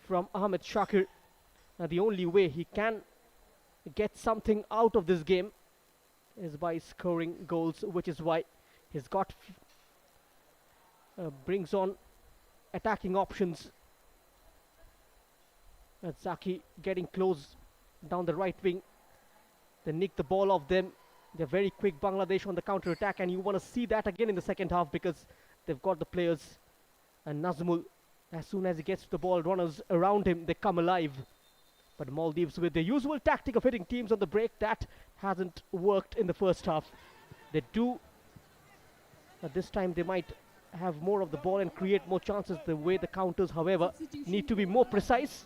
from Ahmed Shakir. The only way he can get something out of this game is by scoring goals, which is why he's got brings on attacking options. Zaki getting close down the right wing. They nick the ball off them. They're very quick, Bangladesh, on the counter attack, and you want to see that again in the second half because they've got the players. And Nazmul, as soon as he gets the ball, runners around him, they come alive. But Maldives, with the usual tactic of hitting teams on the break, that hasn't worked in the first half. They do. This time they might have more of the ball and create more chances. The way the counters, however, need to be more precise.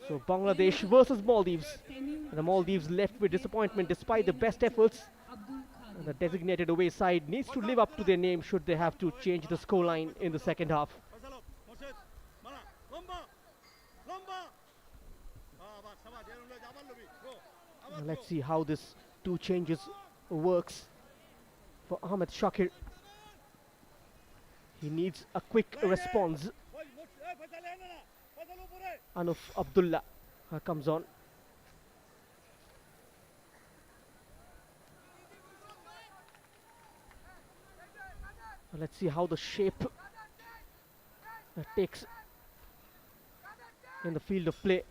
So Bangladesh versus Maldives. And the Maldives left with disappointment despite the best efforts. And the designated away side needs to live up to their name should they have to change the scoreline in the second half. Let's see how this two changes works for Ahmed Shakir. He needs a quick response. Anuf Abdullah comes on. Let's see how the shape takes in the field of play.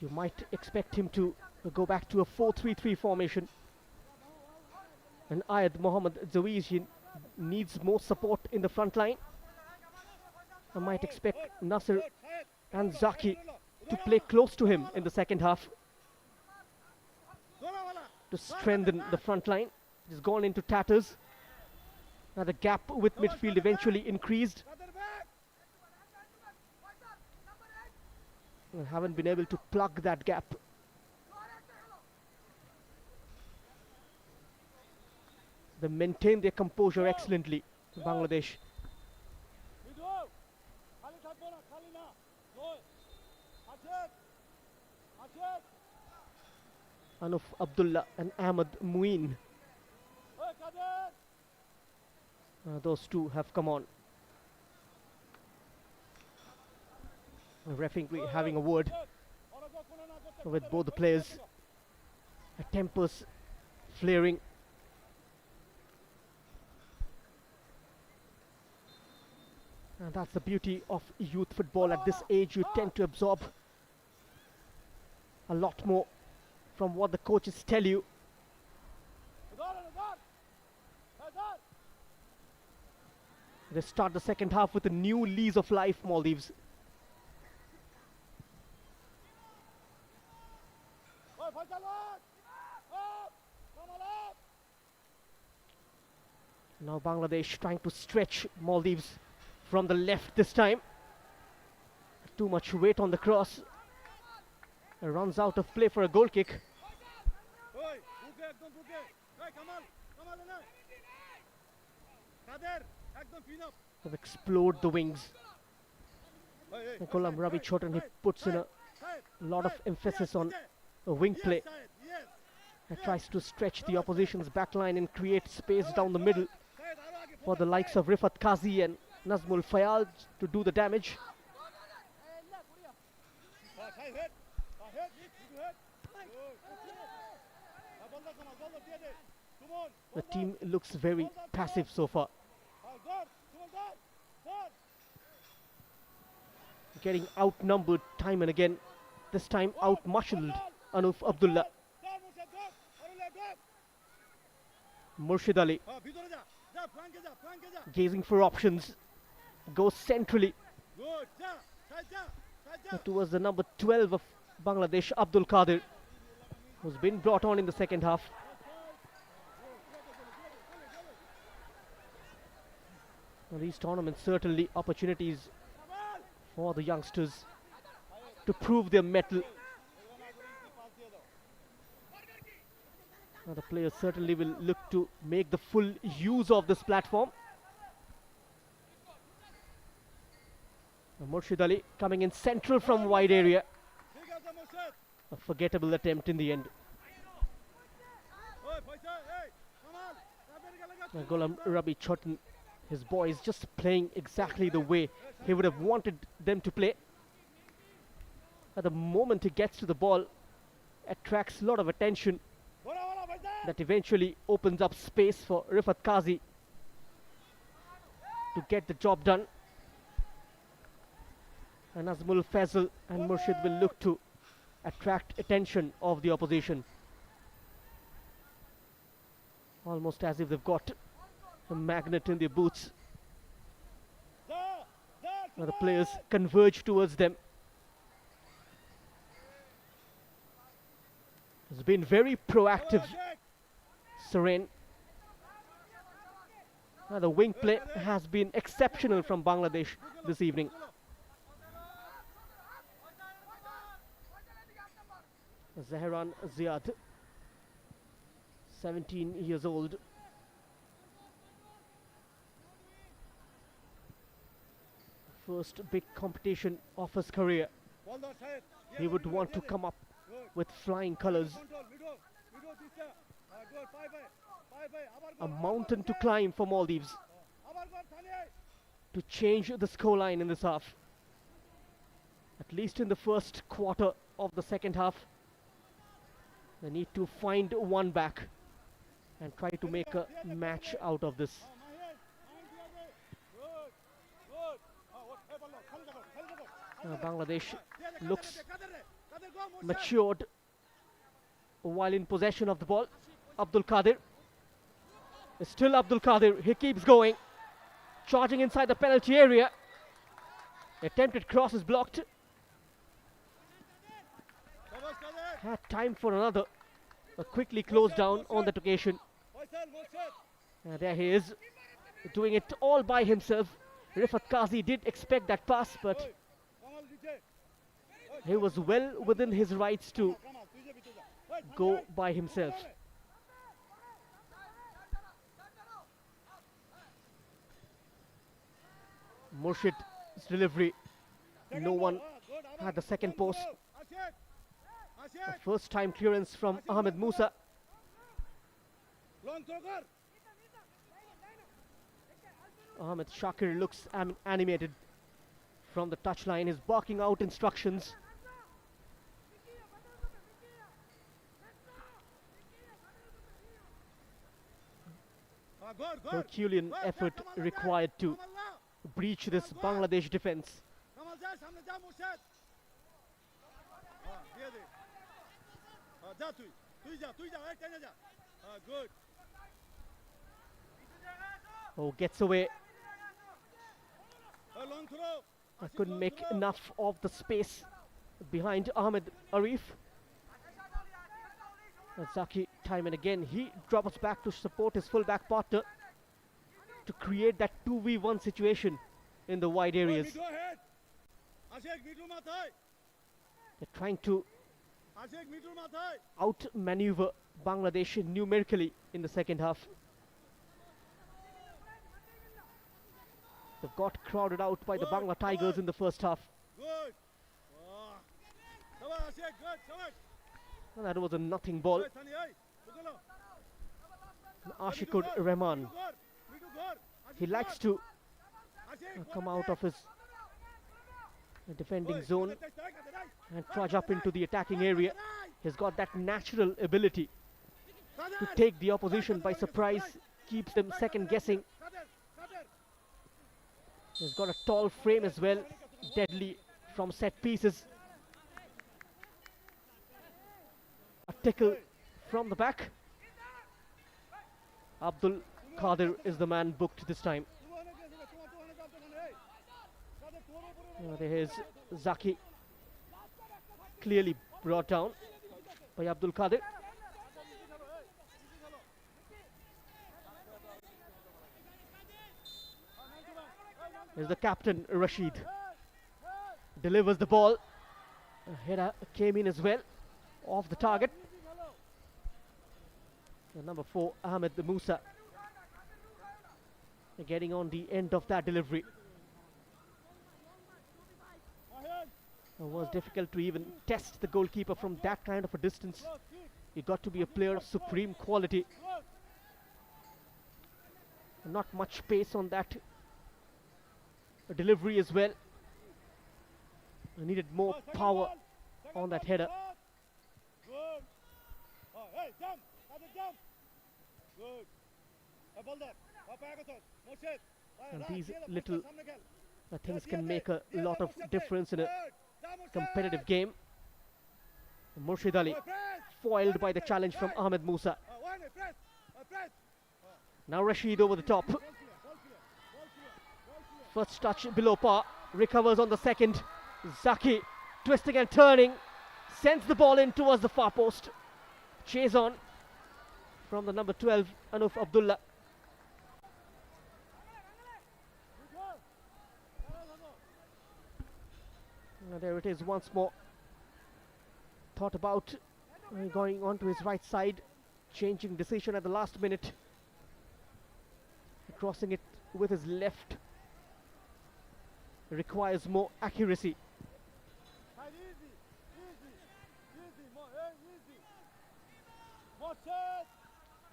You might expect him to go back to a 4-3-3 formation. And Ayad Mohammad Zawiz needs more support in the front line. I might expect Nasser and Zaki to play close to him in the second half to strengthen the front line. It's gone into tatters. Now the gap with midfield eventually increased. And haven't been able to plug that gap. They maintain their composure excellently, Bangladesh. Anuf Abdullah and Ahmed Muin. Those two have come on. The referee having a word with both the players. Tempers flaring. And that's the beauty of youth football. At this age, you tend to absorb a lot more from what the coaches tell you. They start the second half with a new lease of life, Maldives. Now Bangladesh trying to stretch Maldives from the left this time. Too much weight on the cross. Runs out of play for a goal kick. They've explored the wings. Kolam Ravi Chotan, he puts in a lot of emphasis on a wing play. He tries to stretch the opposition's backline and create space down the middle for the likes of Rifat Qazi and Nazmul Faisal to do the damage. The team looks very passive so far. Getting outnumbered time and again. This time out-muscled Anuf Abdullah. Murshid Ali ভিতরে যা যা ফ্ল্যাঙ্কে যা gazing for options. Goes centrally good যা side যা towards the number 12 of Bangladesh, Abdul Qadir, who's been brought on in the second half. Now, these tournaments certainly opportunities for the youngsters to prove their mettle. Now, the players certainly will look to make the full use of this platform. Now, Murshid Ali coming in central from wide area. ঠিক আছে Morshed A forgettable attempt in the end. ওই ফয়সাল এই কামাল কাদের গেলে গেছে Now, Ghulam Rabi Chotan, his boys just playing exactly the way he would have wanted them to play. At the moment he gets to the ball, attracts a lot of attention বড় বড় Faisal that eventually opens up space for Rifat Qazi to get the job done. And Azmul Faisal and Murshid will look to attract attention of the opposition. Almost as if they've got a magnet in their boots. যা যা Now the players converge towards them. Has been very proactive, Serene. Now the wing play has been exceptional from Bangladesh this evening. Zahran Ziad, 17 years old. First big competition of his career. বল দাও side He would want to come up with flying colors. Control middle middle দিছে good bye bye bye bye আবার A mountain to climb for Maldives আবার গড থানি to change the scoreline in this half. At least in the first quarter of the second half, they need to find one back and try to make a match out of this. মাহির mind দিয়াবে good good ও খেয়ে বল খেল দেখো Bangladesh looks কাদের রে কাদের গো Morshed matured while in possession of the ball. Abdul Qadir. It's still Abdul Qadir. He keeps going. Charging inside the penalty area. Attempted cross is blocked. সবাস Quader Had time for another. Quickly closed down on that occasion. Faisal Morshed And there he is, doing it all by himself. Rifat Qazi did expect that pass, but Kamal দিছে he was well within his rights to Kamal তুই যে ভিতরে যা ওই go by himself. Murshid's delivery. No one had the second post. Ashik A Ashik first time clearance from Ahmed Musa. Long throw কর Ahmed Shakir looks animated from the touchline. He's barking out instructions. God god Herculean effort required to breach this Bangladesh defense. Kamal যা সামনে যা মোর্শেদ দিয়ে দে যা তুই যা এই টেনে যা good Oh, gets away. Long throw I couldn't make enough of the space behind Ahmed Arif. And Zaki, time and again, he drops back to support his full-back partner to create that 2v1 situation in the wide areas. Middle head Ashik middle মাথায় They're trying to Ashik middle মাথায় outmaneuver Bangladesh numerically in the second half. They've got crowded out by the Bangla Tigers in the first half. Good সবাই Ashik good সবাই And that was a nothing ball. ওই থানি এই বুঝলো Ashikur Rahman, middle ঘর he likes to Ashik come out of his defending zone and trudge up into the attacking area. He's got that natural ability to take the opposition by surprise, keeps them second guessing. He's got a tall frame as well, deadly from set pieces. A tickle from the back. Abdul Qadir is the man booked this time. There is Zaki, clearly brought down by Abdul Qadir. There's the captain, Rashid. Delivers the ball. A header came in as well, off the target. And number 4, Ahmed Musa, getting on the end of that delivery. It was difficult to even test the goalkeeper from that kind of a distance. You got to be a player of supreme quality. Not much pace on that delivery as well. I needed more power on that header. And these little things can make a lot of difference in a competitive game. Murshid Ali foiled by the challenge from Ahmed Musa. Now Rashid over the top. First touch below par, recovers on the second. Zaki twisting and turning, sends the ball in towards the far post. Chase on from the number 12, Anuf Abdullah. There it is once more. Thought about going on to his right side, changing decision at the last minute. Crossing it with his left requires more accuracy.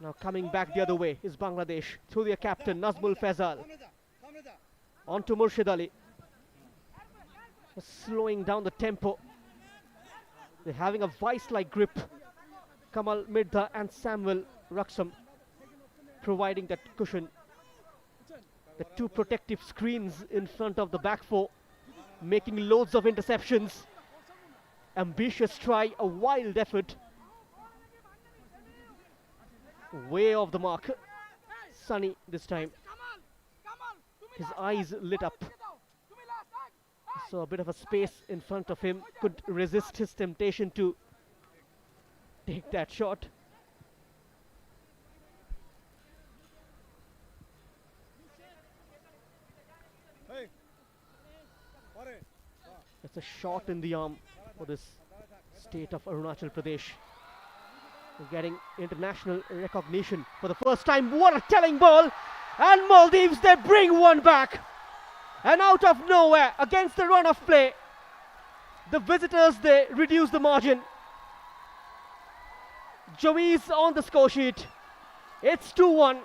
Now coming back the other way is Bangladesh through their captain Nazmul Faisal. On to Murshid Ali. Slowing down the tempo. They're having a vice-like grip. Kamal Mirza and Samuel Raksam providing that cushion. The two protective screens in front of the back four, making loads of interceptions. Ambitious try, a wild effort. Way off the mark. Sunny this time. His eyes lit up. So a bit of a space in front of him, could resist his temptation to take that shot. It's a shot in the arm for this state of Arunachal Pradesh. Getting international recognition for the first time. What a telling ball! And Maldives, they bring one back. And out of nowhere, against the run of play, the visitors, they reduce the margin. Jawiz on the score sheet. It's 2-1.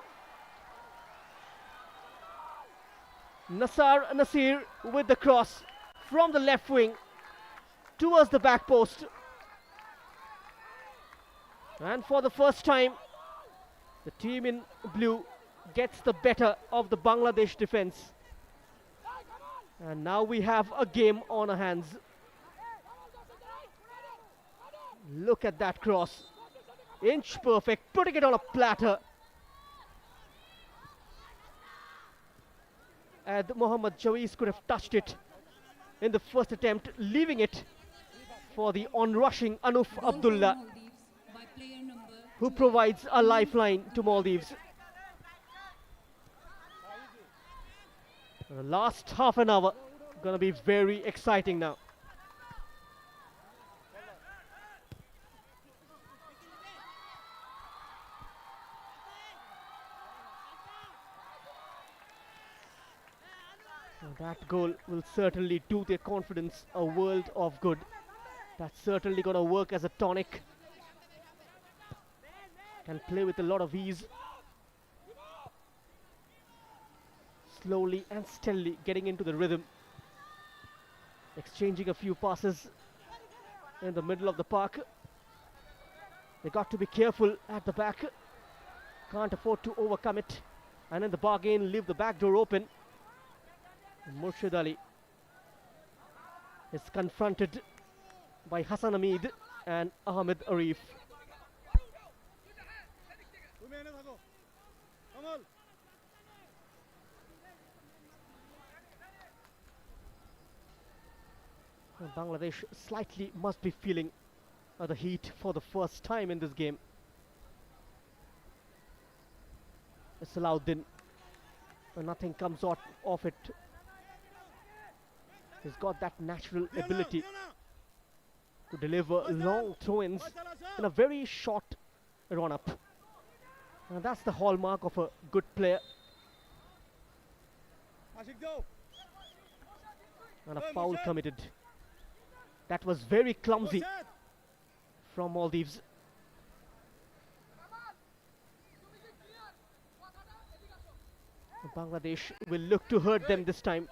Nasir with the cross from the left wing towards the back post. And for the first time, the team in blue gets the better of the Bangladesh defense. And now we have a game on our hands. Look at that cross. Inch perfect, putting it on a platter. And Mohammad Jawiz could have touched it in the first attempt, leaving it for the on-rushing Anuf Abdullah, who provides a lifeline to Maldives. The last half an hour gonna be very exciting now. That goal will certainly do their confidence a world of good. That's certainly gonna work as a tonic. Can play with a lot of ease. Slowly and steadily getting into the rhythm. Exchanging a few passes in the middle of the park. They got to be careful at the back. Can't afford to overcome it. And in the bargain, leave the back door open. Murshid Ali is confronted by Hassan Hamid and Ahmed Arif. Kamal. Bangladesh slightly must be feeling the heat for the first time in this game. Salahuddin, nothing comes out of it. He's got that natural ability to deliver long throw-ins in a very short run-up. And that's the hallmark of a good player. Ashik go. And a foul committed. That was very clumsy Morshed. from Maldives. Bangladesh will look to hurt them this time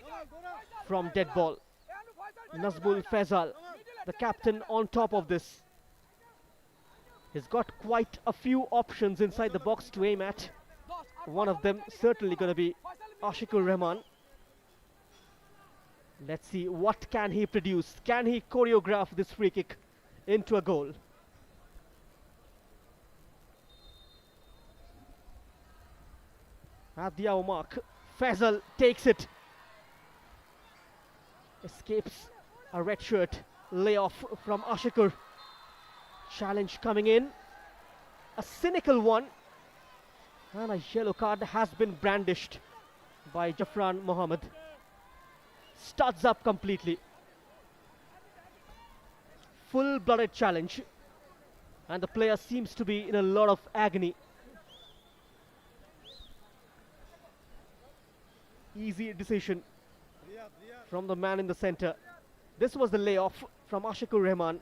Kamal, Dora. from dead ball. Nazmul Faisal, the captain, on top of this. He's got quite a few options inside the box to aim at. One of them certainly going to be Ashikur Rahman. Let's see what can he produce. Can he choreograph this free kick into a goal? At the hour mark, Faisal takes it. Escapes a red shirt. Layoff from Ashikur. Challenge coming in. A cynical one. And a yellow card has been brandished by Jafran Mohammed. Studs up completely. Full-blooded challenge. And the player seems to be in a lot of agony. Easy decision from the man in the center. This was the layoff from Ashikur Rahman.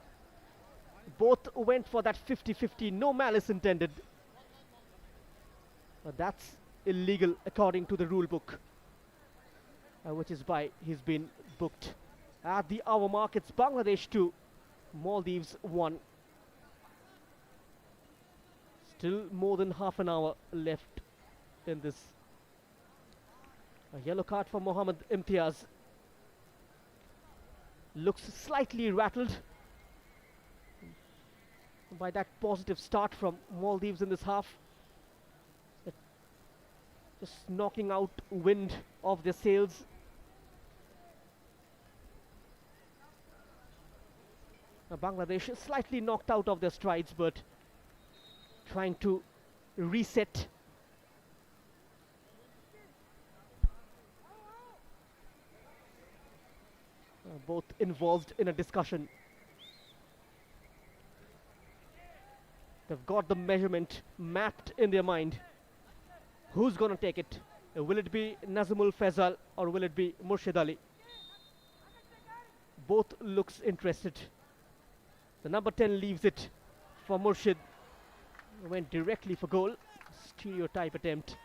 Both went for that 50-50, no malice intended. But that's illegal according to the rule book, which is why he's been booked. At the hour mark, it's Bangladesh 2, Maldives 1. Still more than half an hour left in this. A yellow card for Mohammed Imtiaz. Looks slightly rattled by that positive start from Maldives in this half. Just knocking out wind of their sails. Bangladesh slightly knocked out of their strides, but trying to reset. Both involved in a discussion. They've got the measurement mapped in their mind. Who's going to take it? Will it be Nazmul Faisal or will it be Murshid Ali? Both looks interested. The number 10 leaves it for Murshid. Went directly for goal. Stereotype attempt.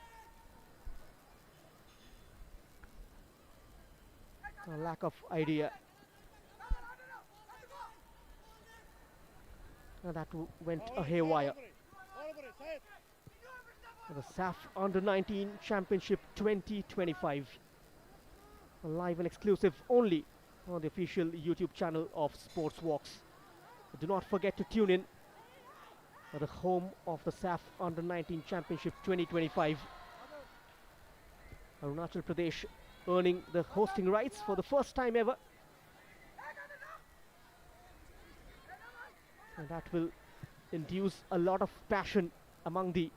A lack of idea. That went a haywire. The SAFF Under-19 Championship 2025. Live and exclusive only on the official YouTube channel of Sportzworkz. Do not forget to tune in for the home of the SAFF Under-19 Championship 2025. Arunachal Pradesh earning the hosting rights for the first time ever. And that will induce a lot of passion among the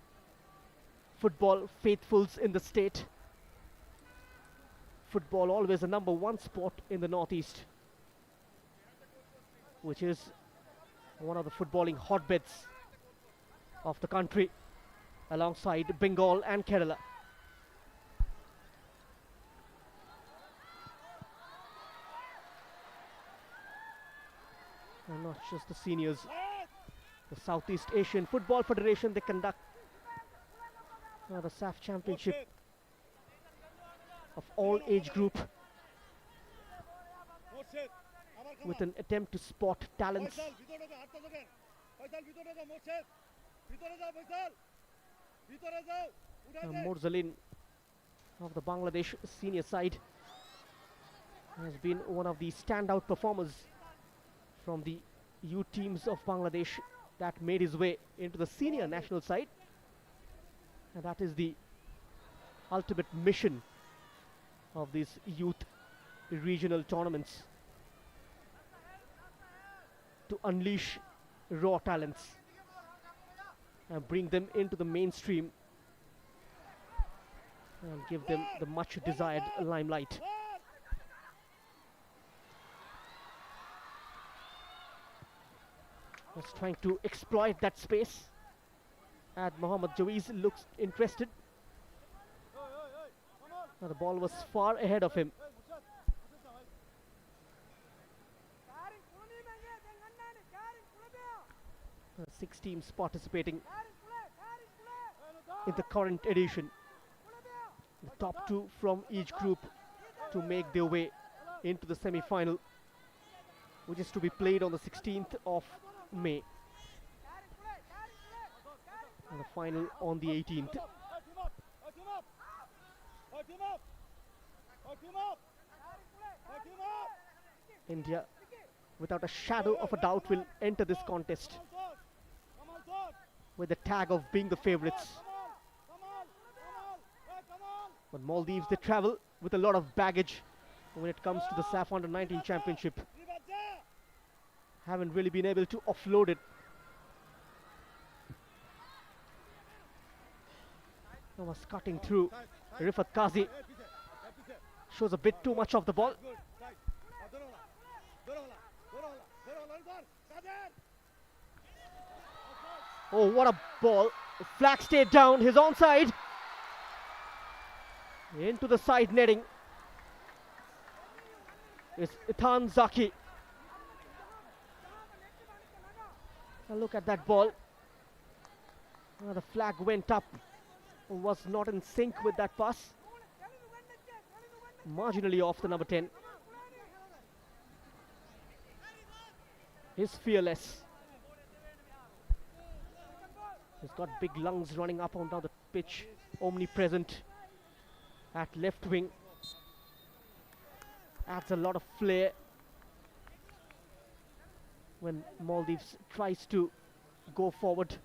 football faithfuls in the state. Football always a number one sport in the Northeast, which is one of the footballing hotbeds of the country, alongside Bengal and Kerala. And not just the seniors. The Southeast Asian Football Federation, they conduct the SAFF Championship of all age group with an attempt to spot talents. Morzalin of the Bangladesh senior side has been one of the standout performers from the U teams of Bangladesh that made his way into the senior national side. And that is the ultimate mission of these youth regional tournaments, to unleash raw talents and bring them into the mainstream and give them the much desired limelight. Was trying to exploit that space, and Mohammad Jawiz looks interested. Now the ball was far ahead of him. 6 teams participating in the current edition. The top 2 from each group to make their way into the semi-final, which is to be played on the 16th of May. And the final on the 18th. India, without a shadow of a doubt, will enter this contest with the tag of being the favorites. But Maldives, they travel with a lot of baggage when it comes to the SAFF Under-19 Championship. Haven't really been able to offload it. Now was cutting through. Rifat Qazi shows a bit too much of the ball. Oh, what a ball. Flag stayed down. He's onside. Into the side netting. It's Ithan Zaki. Now look at that ball. The flag went up. Was not in sync with that pass. Marginally off the number 10. He's fearless. He's got big lungs running up and down the pitch. Omnipresent at left wing. Adds a lot of flair when Maldives tries to go forward.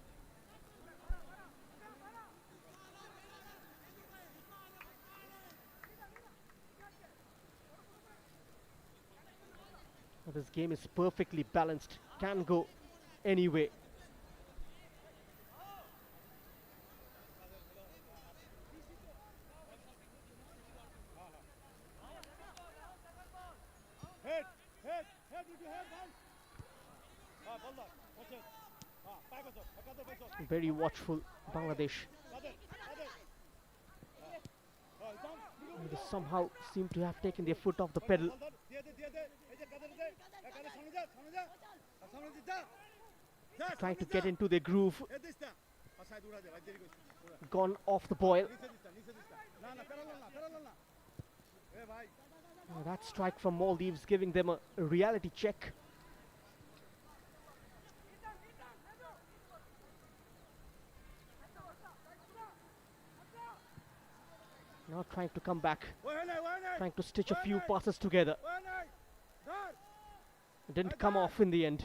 This game is perfectly balanced, can go any way. Very watchful Bangladesh. They somehow seem to have taken their foot off the pedal. Trying to get into their groove. Gone off the boil. That strike from Maldives giving them a reality check. Now trying to come back. Trying to stitch a few passes together. Didn't come off in the end.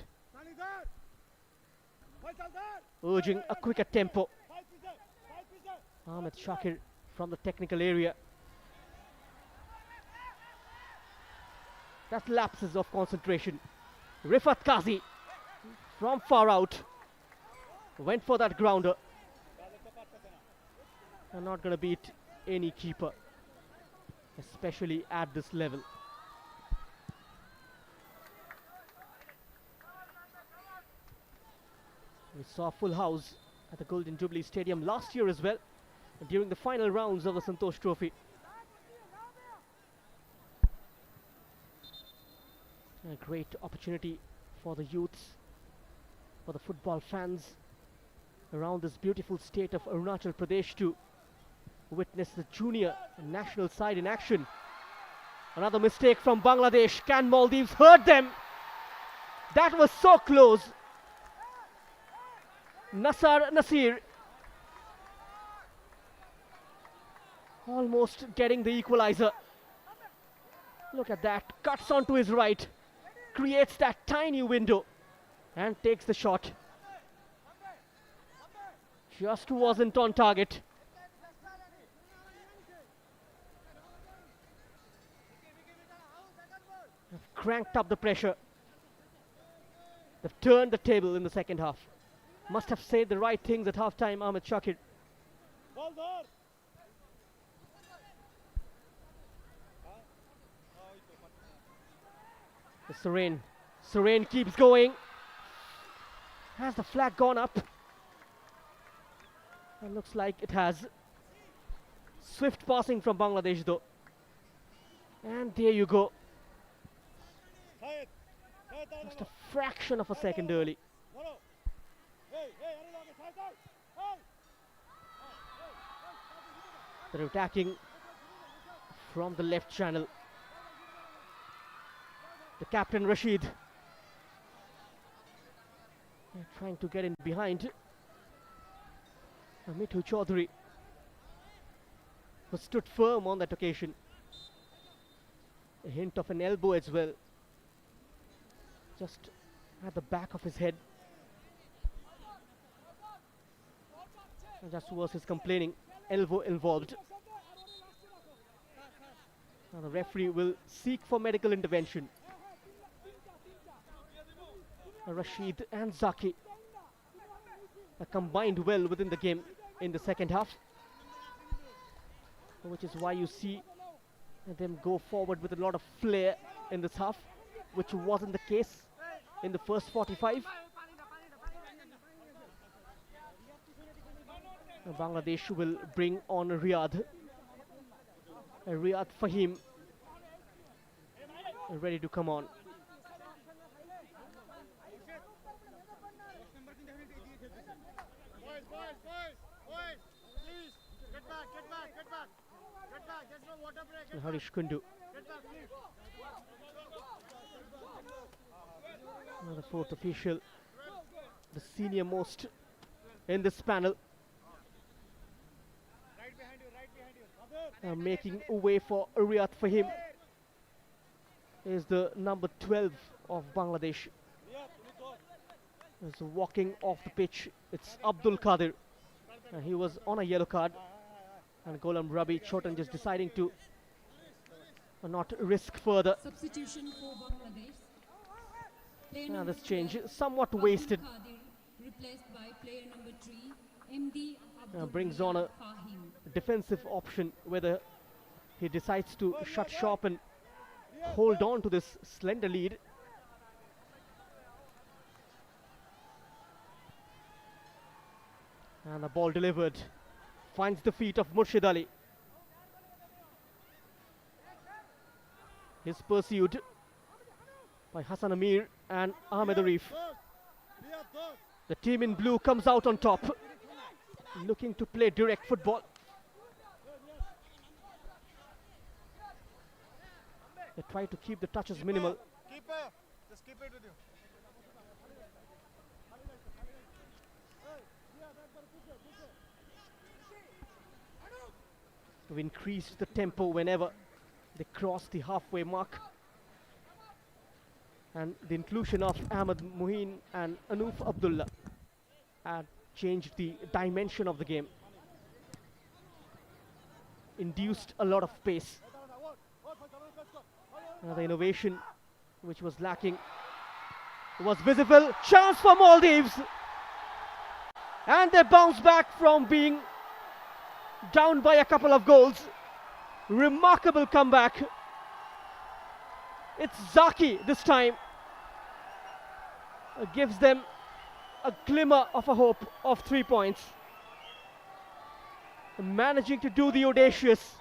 Urging a quicker tempo. Ahmed Shakir from the technical area. That's lapses of concentration. Rifat Qazi from far out. Went for that grounder. I'm not going to beat any keeper, especially at this level. We saw a full house at the Golden Jubilee Stadium last year as well, during the final rounds of the Santosh Trophy. A great opportunity for the youths, for the football fans around this beautiful state of Arunachal Pradesh to witness the junior national side in action. Another mistake from Bangladesh. Can Maldives hurt them? That was so close. Nasir almost getting the equalizer. Look at that. Cuts onto his right. Creates that tiny window and takes the shot. Just wasn't on target. cranked up the pressure. They've turned the table in the second half. Must have said the right things at half-time, Ahmed Shakir. Ball there. Serene keeps going. Has the flag gone up? It looks like it has. Swift passing from Bangladesh though. And there you go. Just a fraction of a second early. They're attacking from the left channel. The captain Rashid. They're trying to get in behind. Mithu Chaudhary was stood firm on that occasion. A hint of an elbow as well. Just at the back of his head. And just was his complaining. Elbow involved. Now the referee will seek for medical intervention. Rashid and Zaki are combined well within the game in the second half, which is why you see them go forward with a lot of flair in this half, which wasn't the case in the first 45. Bangladesh will bring on Riyadh Fahim ready to come on. And Harish Kundu. The fourth official, the senior most in this panel. Making way for Riyadh Fahim is the number 12 of Bangladesh. Is walking off the pitch. It's Abdul Qadir. And he was on a yellow card. And Golam Rabi Chotan just deciding to not risk further. Substitution for Bangladesh. Player Now number this change 12, somewhat Abdul wasted. Qadir, replaced by player number 3, MD Abdul Brings on a Fahim. defensive option, whether he decides to shut shop and hold on to this slender lead. And the ball delivered. Finds the feet of Murshid Ali. He's pursued by Hassan Amir and Ahmed Arif. The team in blue comes out on top, looking to play direct football. They try to keep the touches minimal. Keeper, just keep it with you. To increase the tempo whenever they cross the halfway mark. And the inclusion of Ahmed Muhin and Anoof Abdullah had changed the dimension of the game. Induced a lot of pace. The innovation which was lacking was visible. Chance for Maldives. And they bounce back from being down by a couple of goals. Remarkable comeback. It's Zaki this time. Gives them a glimmer of a hope of 3 points. Managing to do the audacious.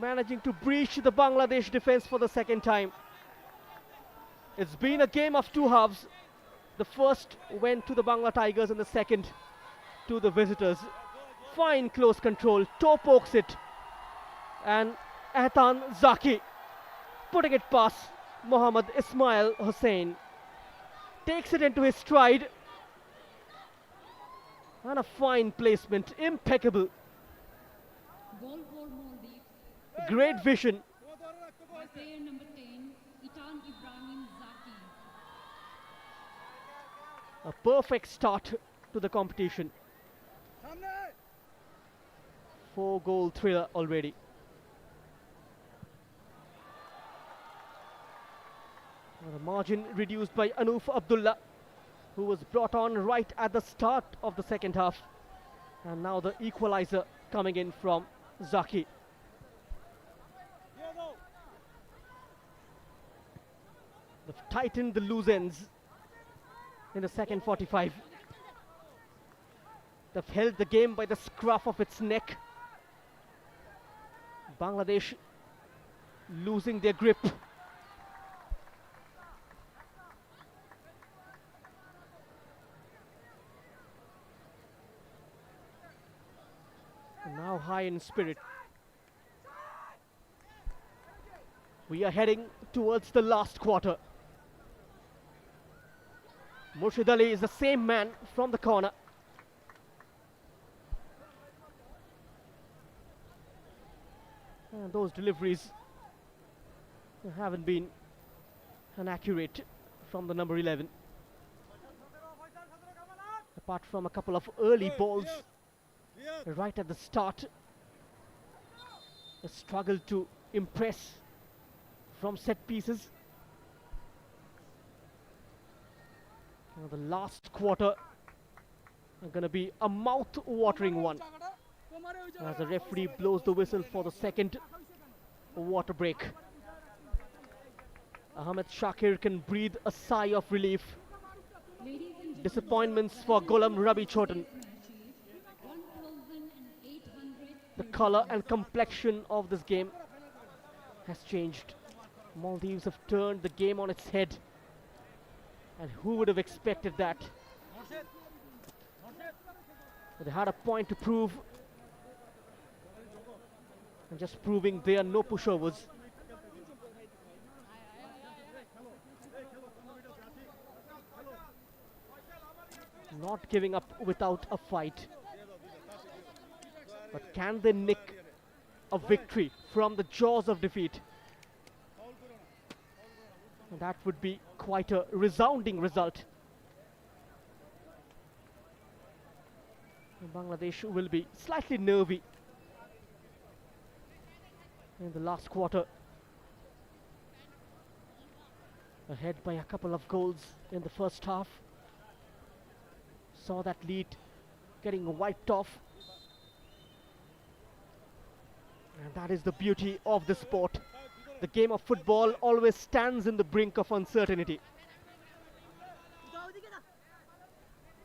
Managing to breach the Bangladesh defense for the second time. It's been a game of two halves. The first went to the Bangla Tigers and the second to the visitors. Fine close control. Toe pokes it. And Ehtan Zaki putting it past Mohammad Ismail Hussain. Takes it into his stride. And a fine placement. Impeccable. Goal for Maldives Great vision. by player number 10, Itan Ibrahim Zaki. A perfect start to the competition. 4-goal thriller already. The margin reduced by Anuf Abdullah, who was brought on right at the start of the second half. And now the equalizer coming in from Zaki. They've tightened the loose ends in the second 45. They've held the game by the scruff of its neck. Bangladesh losing their grip. And now high in spirit. We are heading towards the last quarter. Murshid Ali is the same man from the corner. And those deliveries haven't been accurate from the number 11. Apart from a couple of early balls right at the start, a struggle to impress from set pieces. The last quarter are going to be a mouth-watering one as the referee blows the whistle for the second water break. Ahmed Shakir can breathe a sigh of relief. Disappointments for Ghulam Rabi Chotan. The color and complexion of this game has changed. Maldives have turned the game on its head. And who would have expected that? But they had a point to prove. And just proving they are no pushovers. Not giving up without a fight. But can they nick a victory from the jaws of defeat? And that would be quite a resounding result. And Bangladesh will be slightly nervy in the last quarter. Ahead by a couple of goals in the first half. Saw that lead getting wiped off. And that is the beauty of the sport. The game of football always stands in the brink of uncertainty.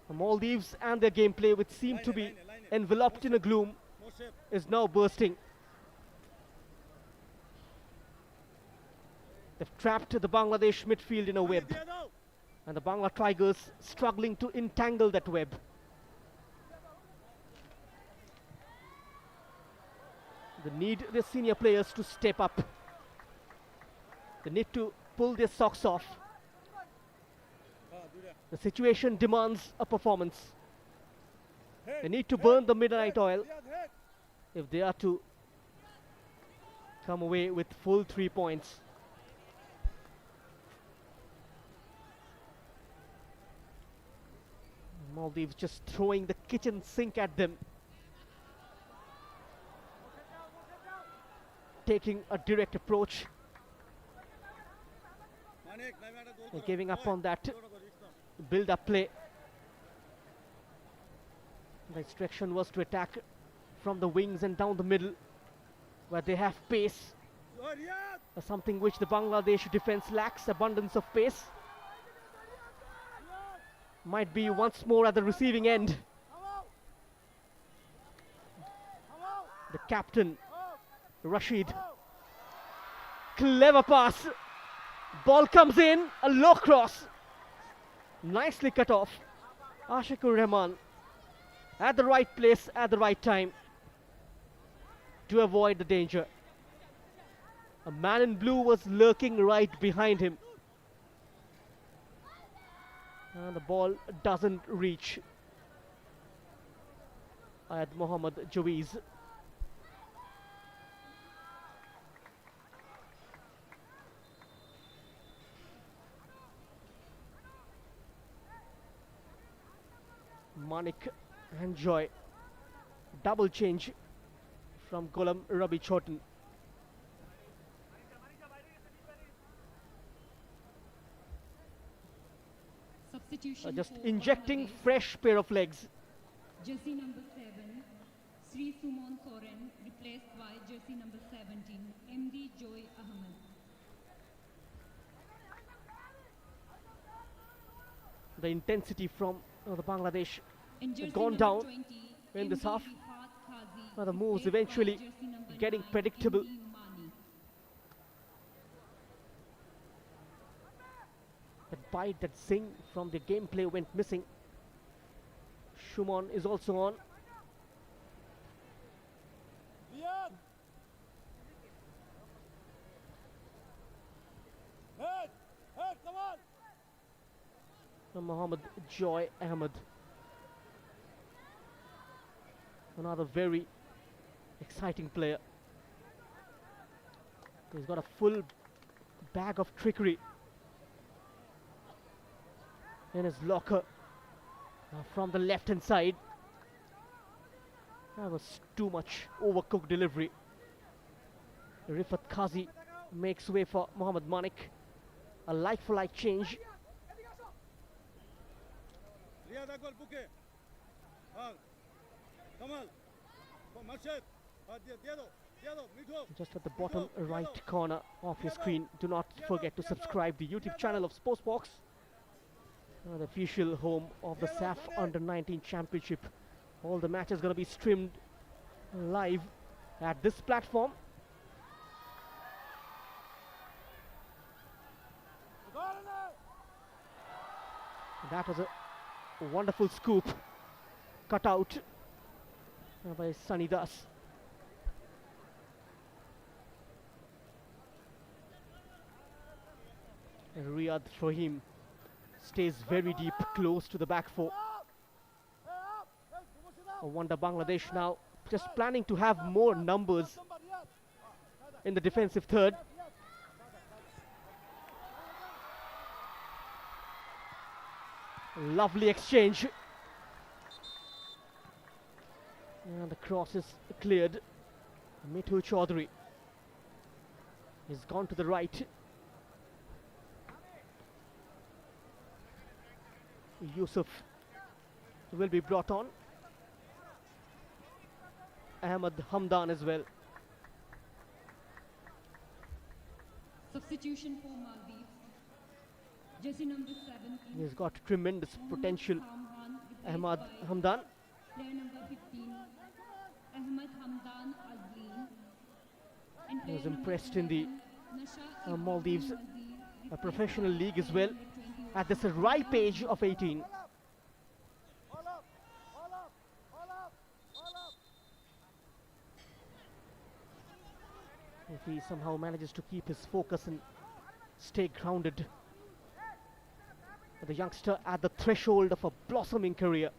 The Maldives and their gameplay, which seemed to be enveloped in a gloom, is now bursting. They've trapped the Bangladesh midfield in a web. And the Bangla Tigers struggling to entangle that web. They need their senior players to step up. They need to pull their socks off. The situation demands a performance. They need to burn the midnight oil if they are to come away with full 3 points. Maldives just throwing the kitchen sink at them. Taking a direct approach. They're giving up on that build-up play. The instruction was to attack from the wings and down the middle, where they have pace. Something which the Bangladesh defense lacks, abundance of pace. Might be once more at the receiving end. The captain, Rashid. Clever pass. Ball comes in, a low cross. Nicely cut off. Ashikur Rahman at the right place at the right time to avoid the danger. A man in blue was lurking right behind him. And the ball doesn't reach Ayad Mohammad Jawiz. Manik and Joy. Double change from Ghulam Rabi Chotan. Substitution just for injecting Bangladesh. fresh pair of legs. Jersey number 7, Sri Sumon Soren, replaced by jersey number 17, MD Joy Ahmed. The intensity from the Bangladesh And jersey gone number down 20, in this MD half. Rifat Kazi, The moves replaced by eventually jersey number getting 9, predictable. MD Mani. That bite, that zing from the gameplay went missing. Shumon is also on. Riyad. Head, head, come on. Mohammed Joy Ahmed. Another very exciting player. He's got a full bag of trickery in his locker from the left hand side. That was too much overcooked delivery. Rifat Kazi makes way for Mohammed Manik. A like for like change. Riyad Akbar Buke. Kamal. Marshad. Diado, Midfield. Just at the bottom right corner of your screen. Do not forget to subscribe the YouTube channel of Sportzworkz, the official home of the SAFF Under-19 Championship. All the matches going to be streamed live at this platform. That was a wonderful scoop cut out by Sunny Das. And Riyad Fahim stays very deep, close to the back four. I wonder Bangladesh now just planning to have more numbers in the defensive third. Lovely exchange. And the cross is cleared. Mithu Chaudhary. He's gone to the right. Yusuf will be brought on. Ahmed Hamdan as well. Substitution for Maldives. Jersey number 17. He's got tremendous potential. Ahmed Hamdan. Player number 15, Ahmed Hamdan Azleen. And He was player impressed number in the 11, Nasha Maldives Ibrahim Nazir, professional league as well, number 21. at this ripe age of 18. All up. If he somehow manages to keep his focus and stay grounded. The youngster at the threshold of a blossoming career.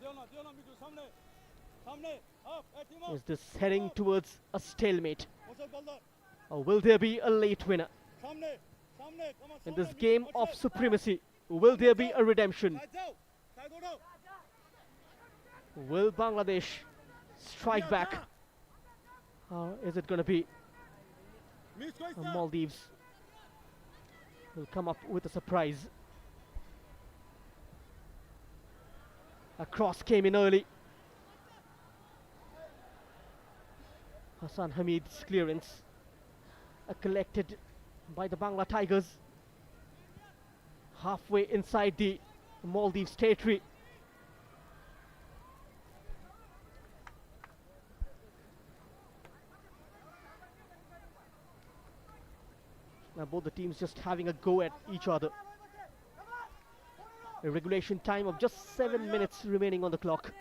Diona, Midfield, Samne, up, team Is this heading towards a stalemate? up. Or will there be a late winner? Samne, come on. In this game of supremacy, will there be a redemption? Side go down. Will Bangladesh strike back? Or is it going to be Maldives will come up with a surprise? A cross came in early. Hassan Hamid's clearance collected by the Bangla Tigers. Halfway inside the Maldives territory. Now both the teams just having a go at each other. A regulation time of just 7 minutes remaining on the clock.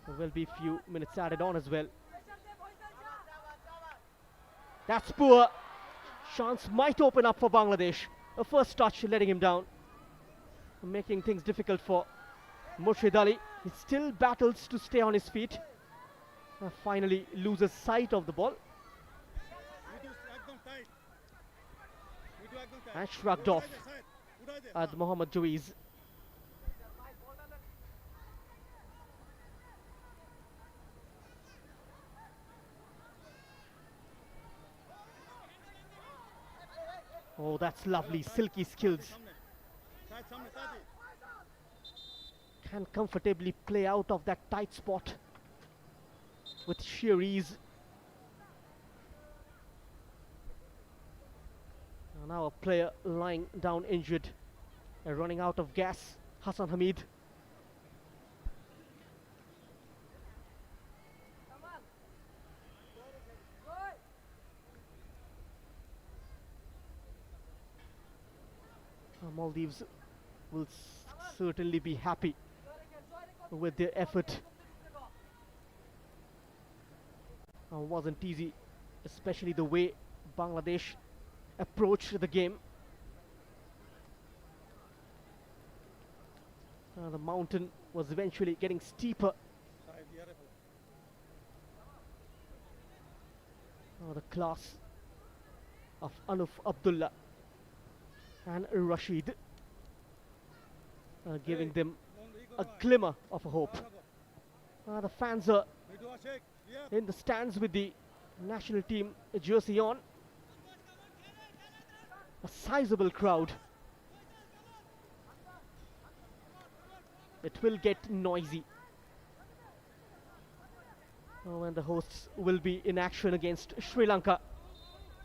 There will be few minutes added on as well. That's poor. Chance might open up for Bangladesh. A first touch letting him down, making things difficult for Murshid Ali. He still battles to stay on his feet. Finally loses sight of the ball and shrugged off at Mohammad Jawiz. Oh, that's lovely, silky skills. Side सामने साथी Can comfortably play out of that tight spot with sheer ease. And now a player lying down injured and running out of gas, Hassan Hamid. Maldives will certainly be happy with their effort. Wasn't easy, especially the way Bangladesh approached the game. The mountain was eventually getting steeper. Side यार The class of Anuf Abdullah and Rashid giving them a glimmer of a hope. The fans are मिडो शेख clear in the stands with the national team jersey on. A sizable crowd. It will get noisy when the hosts will be in action against Sri Lanka.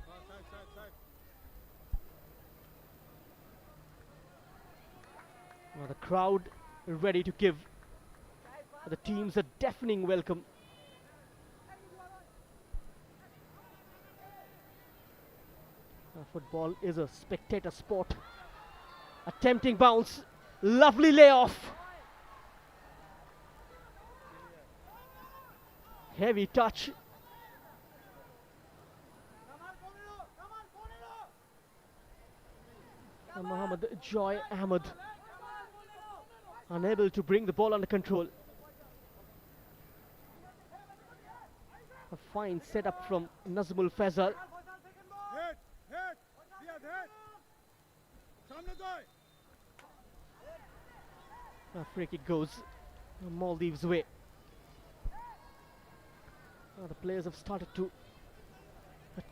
Side side side The crowd ready to give the teams a deafening welcome. Football is a spectator sport. A tempting bounce, lovely layoff. Heavy touch. Mohammad Joy Ahmed unable to bring the ball under control. A fine setup from Nazmul Faisal. Head head Riyadh head सामने जाए A free kick goes Maldives' way. The players have started to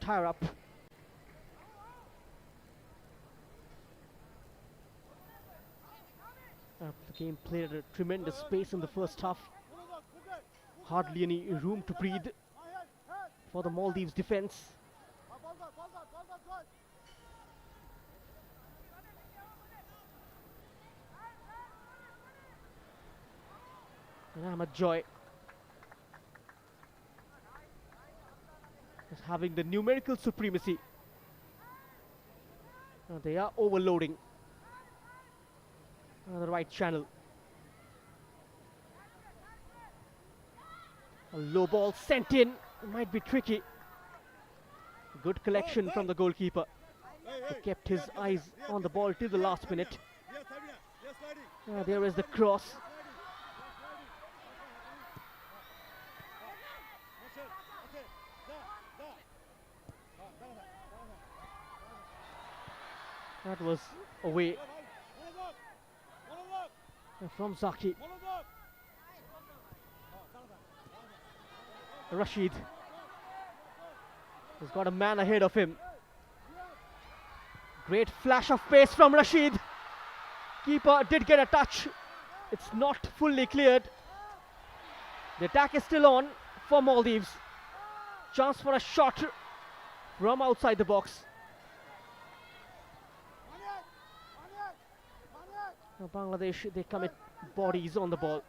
tire up. The game played at a tremendous pace in the first half. Hardly any room to breathe for the Maldives defense. And Ahmad Joy is having the numerical supremacy. They are overloading the right channel. A low ball sent in, might be tricky. Good collection from the goalkeeper. He kept his eyes on the ball till the last minute. Riyadh side Riyadh sliding There is the cross. That was away from Zaki. Rashid has got a man ahead of him. Great flash of pace from Rashid. Keeper did get a touch. It's not fully cleared. The attack is still on for Maldives. Chance for a shot from outside the box. Now Bangladesh, they commit bodies on the ball.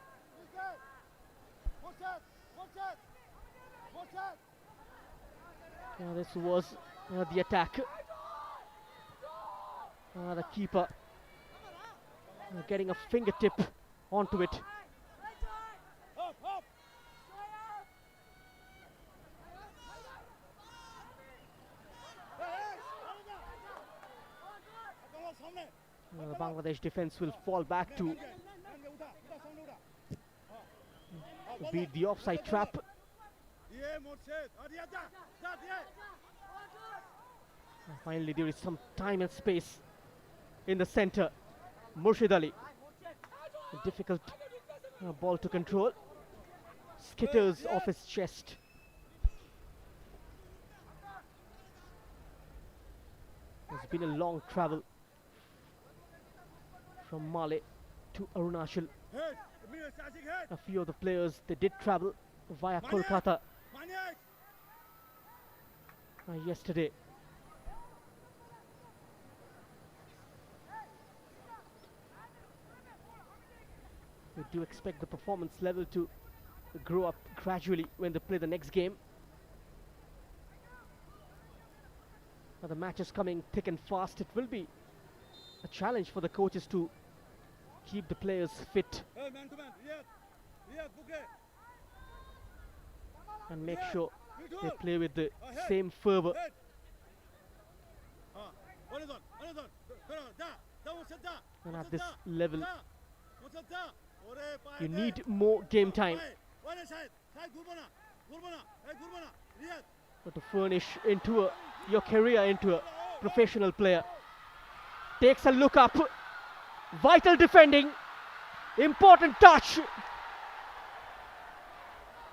This was the attack. The keeper getting a fingertip onto it. The Bangladesh defense will fall back to beat the offside trap. Finally, there is some time and space in the center. Murshid Ali, a difficult ball to control, skitters off his chest. His been a long travel from Male to Arunachal. Head. Immediate charging head. A few of the players, they did travel via Maniac. Kolkata Maniac. yesterday. We do expect the performance level to grow up gradually when they play the next game. But the match is coming thick and fast. It will be a challenge for the coaches to keep the players fit Hey, man to man. Riyad. Riyad, Bouquet. and make sure they Midfield. play with the Head. same fervor. Head. One is on. One is on. Da. Da, one set da. And One at set this da. level, Da. One set da. Ore, you paye need de. more game time Paye. One is side. Side, Gurbana. Gurbana. Hey, Gurbana. Riyad. to furnish into your career into a professional player. Takes a look up. Vital defending. Important touch.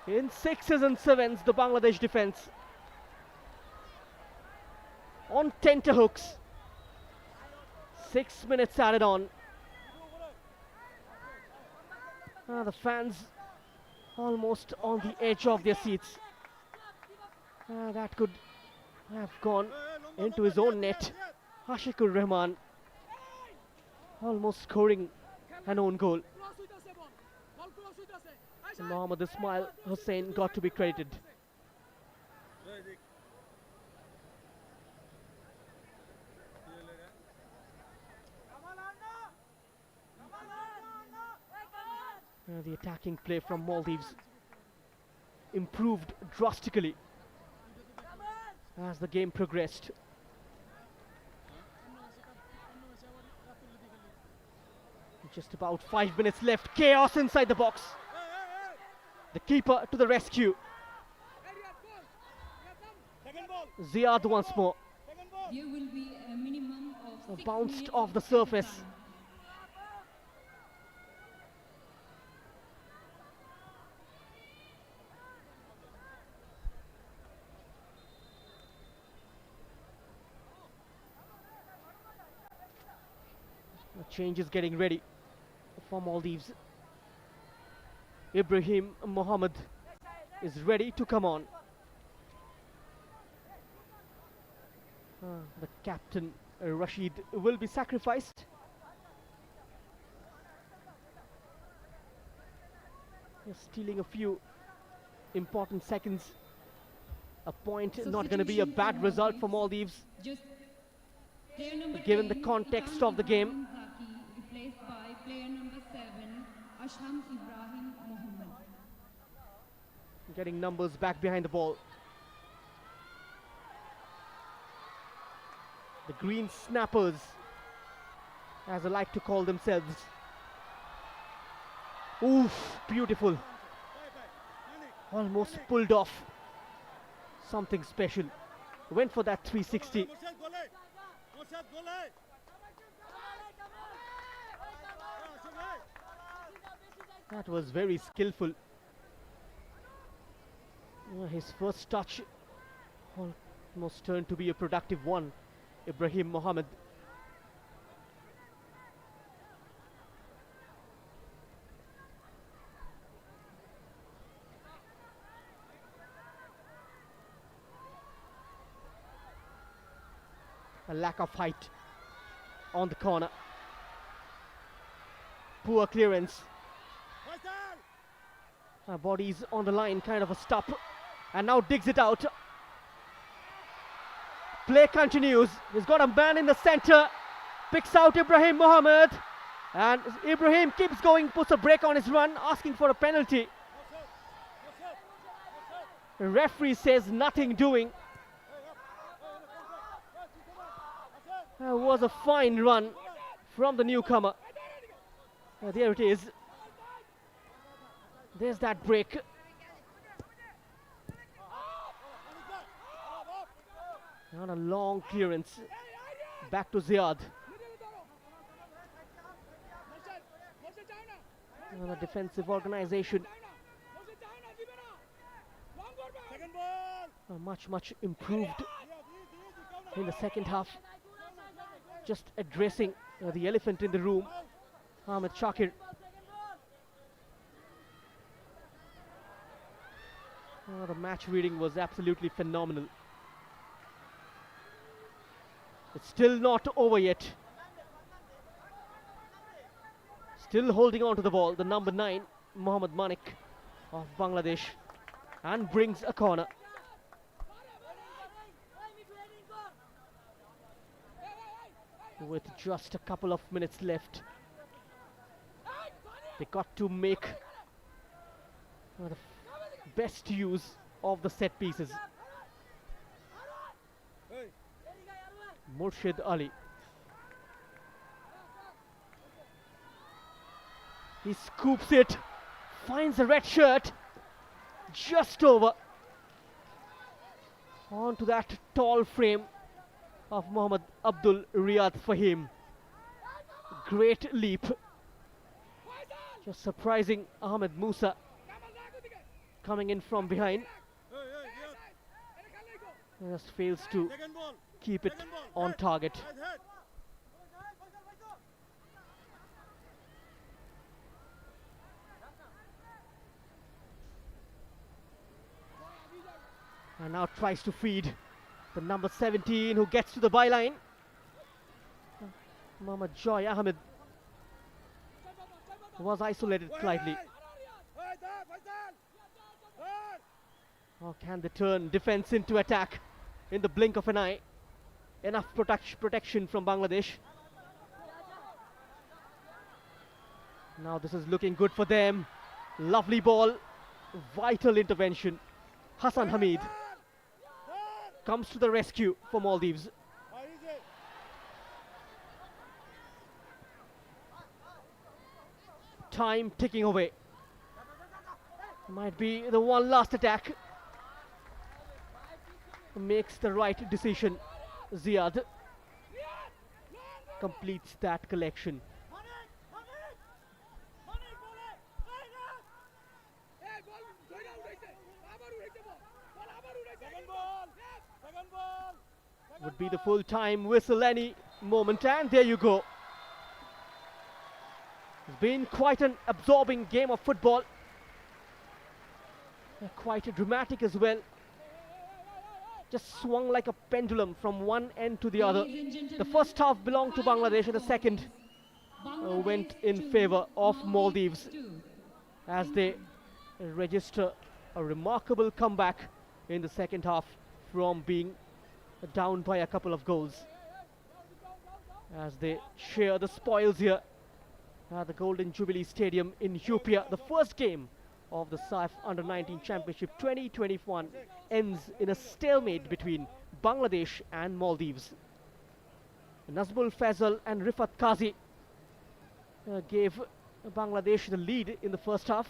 In 6s and 7s, the Bangladesh defense on tenterhooks. 6 minutes added on. The fans almost on the edge of their seats. That could have gone into his own net. Ashikur Rahman almost scoring an own goal. And Mohammad Ismail Hussain got to be credited. The attacking play from Maldives improved drastically as the game progressed. Just about 5 minutes left. Chaos inside the box. The keeper to the rescue. Second ball. Ziad once more. Second ball. There will be a minimum of 6 Bounced minutes off the of extra surface. time. The change is getting ready for Maldives. Ibrahim Mohammed is ready to come on. The captain Rashid will be sacrificed. He's stealing a few important seconds. A point, not going to be a Substitution bad for result for Maldives. Maldives. Just player number Given the 10, context Ikram of the game. Ibrahim Zaki, replaced by player number 7, Asham Ibrahim Mohammed. Getting numbers back behind the ball. The green snappers, as I like to call themselves. Oof, beautiful. Bye bye. Manic. Almost pulled off. Something special. Went for that 360. Morsad golay. Morsad golay. That was very skillful. His first touch almost turned to be a productive one. Ibrahim Mohammed. A lack of height on the corner. Poor clearance. Bodies on the line, kind of a stop. And now digs it out. Play continues. He's got a man in the center. Picks out Ibrahim Mohammed. And Ibrahim keeps going, puts a break on his run, asking for a penalty. The referee says nothing doing. Was a fine run from the newcomer. There it is. There's that break. And a long clearance. Back to Ziad. And the defensive organization Second ball. much improved in the second half. just addressing the elephant in the room, Ahmed Shakir. The match reading was absolutely phenomenal. It's still not over yet. Still holding on to the ball, the number 9, Mohammad Manik of Bangladesh, and brings a corner. With just a couple of minutes left, they got to make the best use of the set pieces. Murshid Ali. He scoops it, finds a red shirt, just over onto that tall frame of Mohammad Abdul Riyad Fahim. Great leap. Just surprising Ahmed Musa coming in from behind. Just fails to keep it on target. And now tries to feed the number 17 who gets to the byline. Mohammad Joy Ahmed was isolated slightly. Or can they turn defense into attack in the blink of an eye? Enough protection from Bangladesh. Now this is looking good for them. Lovely ball, vital intervention. Hassan Hamid comes to the rescue for Maldives. Time ticking away. Might be the one last attack. Makes the right decision. Ziad completes that collection. Would be the full-time whistle any moment, and there you go. It's been quite an absorbing game of football. Quite dramatic as well. Just swung like a pendulum from one end to the other. The first half belonged to Bangladesh and the second went in favor of Maldives as they register a remarkable comeback in the second half from being down by a couple of goals, as they share the spoils here at the Golden Jubilee Stadium in Upia. The first game of the SAFF Under-19 Championship 2021 ends in a stalemate between Bangladesh and Maldives. Nazmul Faisal and Rifat Qazi gave Bangladesh the lead in the first half.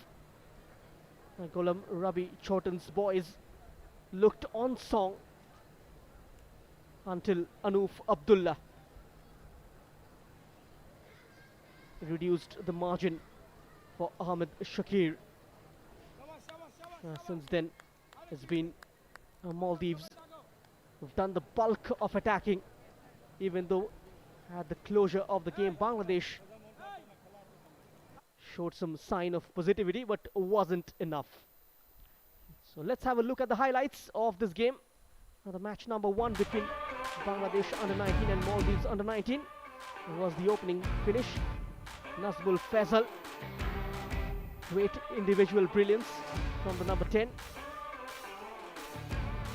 Ghulam Rabi Chotan's boys looked on song until Anoof Abdullah reduced the margin for Ahmed Shakir. Since then, it's been Maldives who've done the bulk of attacking, even though at the closure of the game, Bangladesh showed some sign of positivity, but wasn't enough. So let's have a look at the highlights of this game. The match number 1 between Bangladesh Under-19 and Maldives Under-19 was the opening finish. Nazmul Faisal, great individual brilliance from the number 10.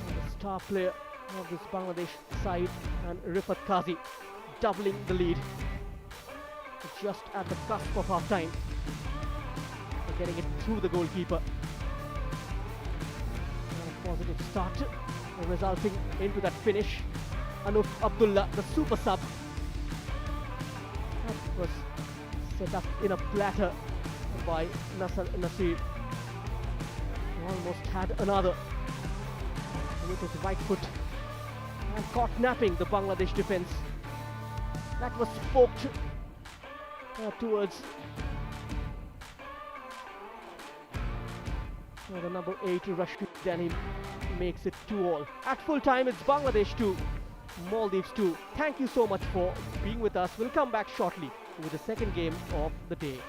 And the star player of this Bangladesh side, and Rifat Qazi doubling the lead just at the cusp of half time, getting it through the goalkeeper. And a positive start resulting into that finish. Anoof Abdullah, the super sub, that was set up in a platter by Nasser Nasir. Almost had another with his right foot and caught napping the Bangladesh defense. That was poked towards the number 8 Rashid, then he makes it 2-all. At full time, it's Bangladesh 2, Maldives 2. Thank you so much for being with us. We'll come back shortly with the second game of the day.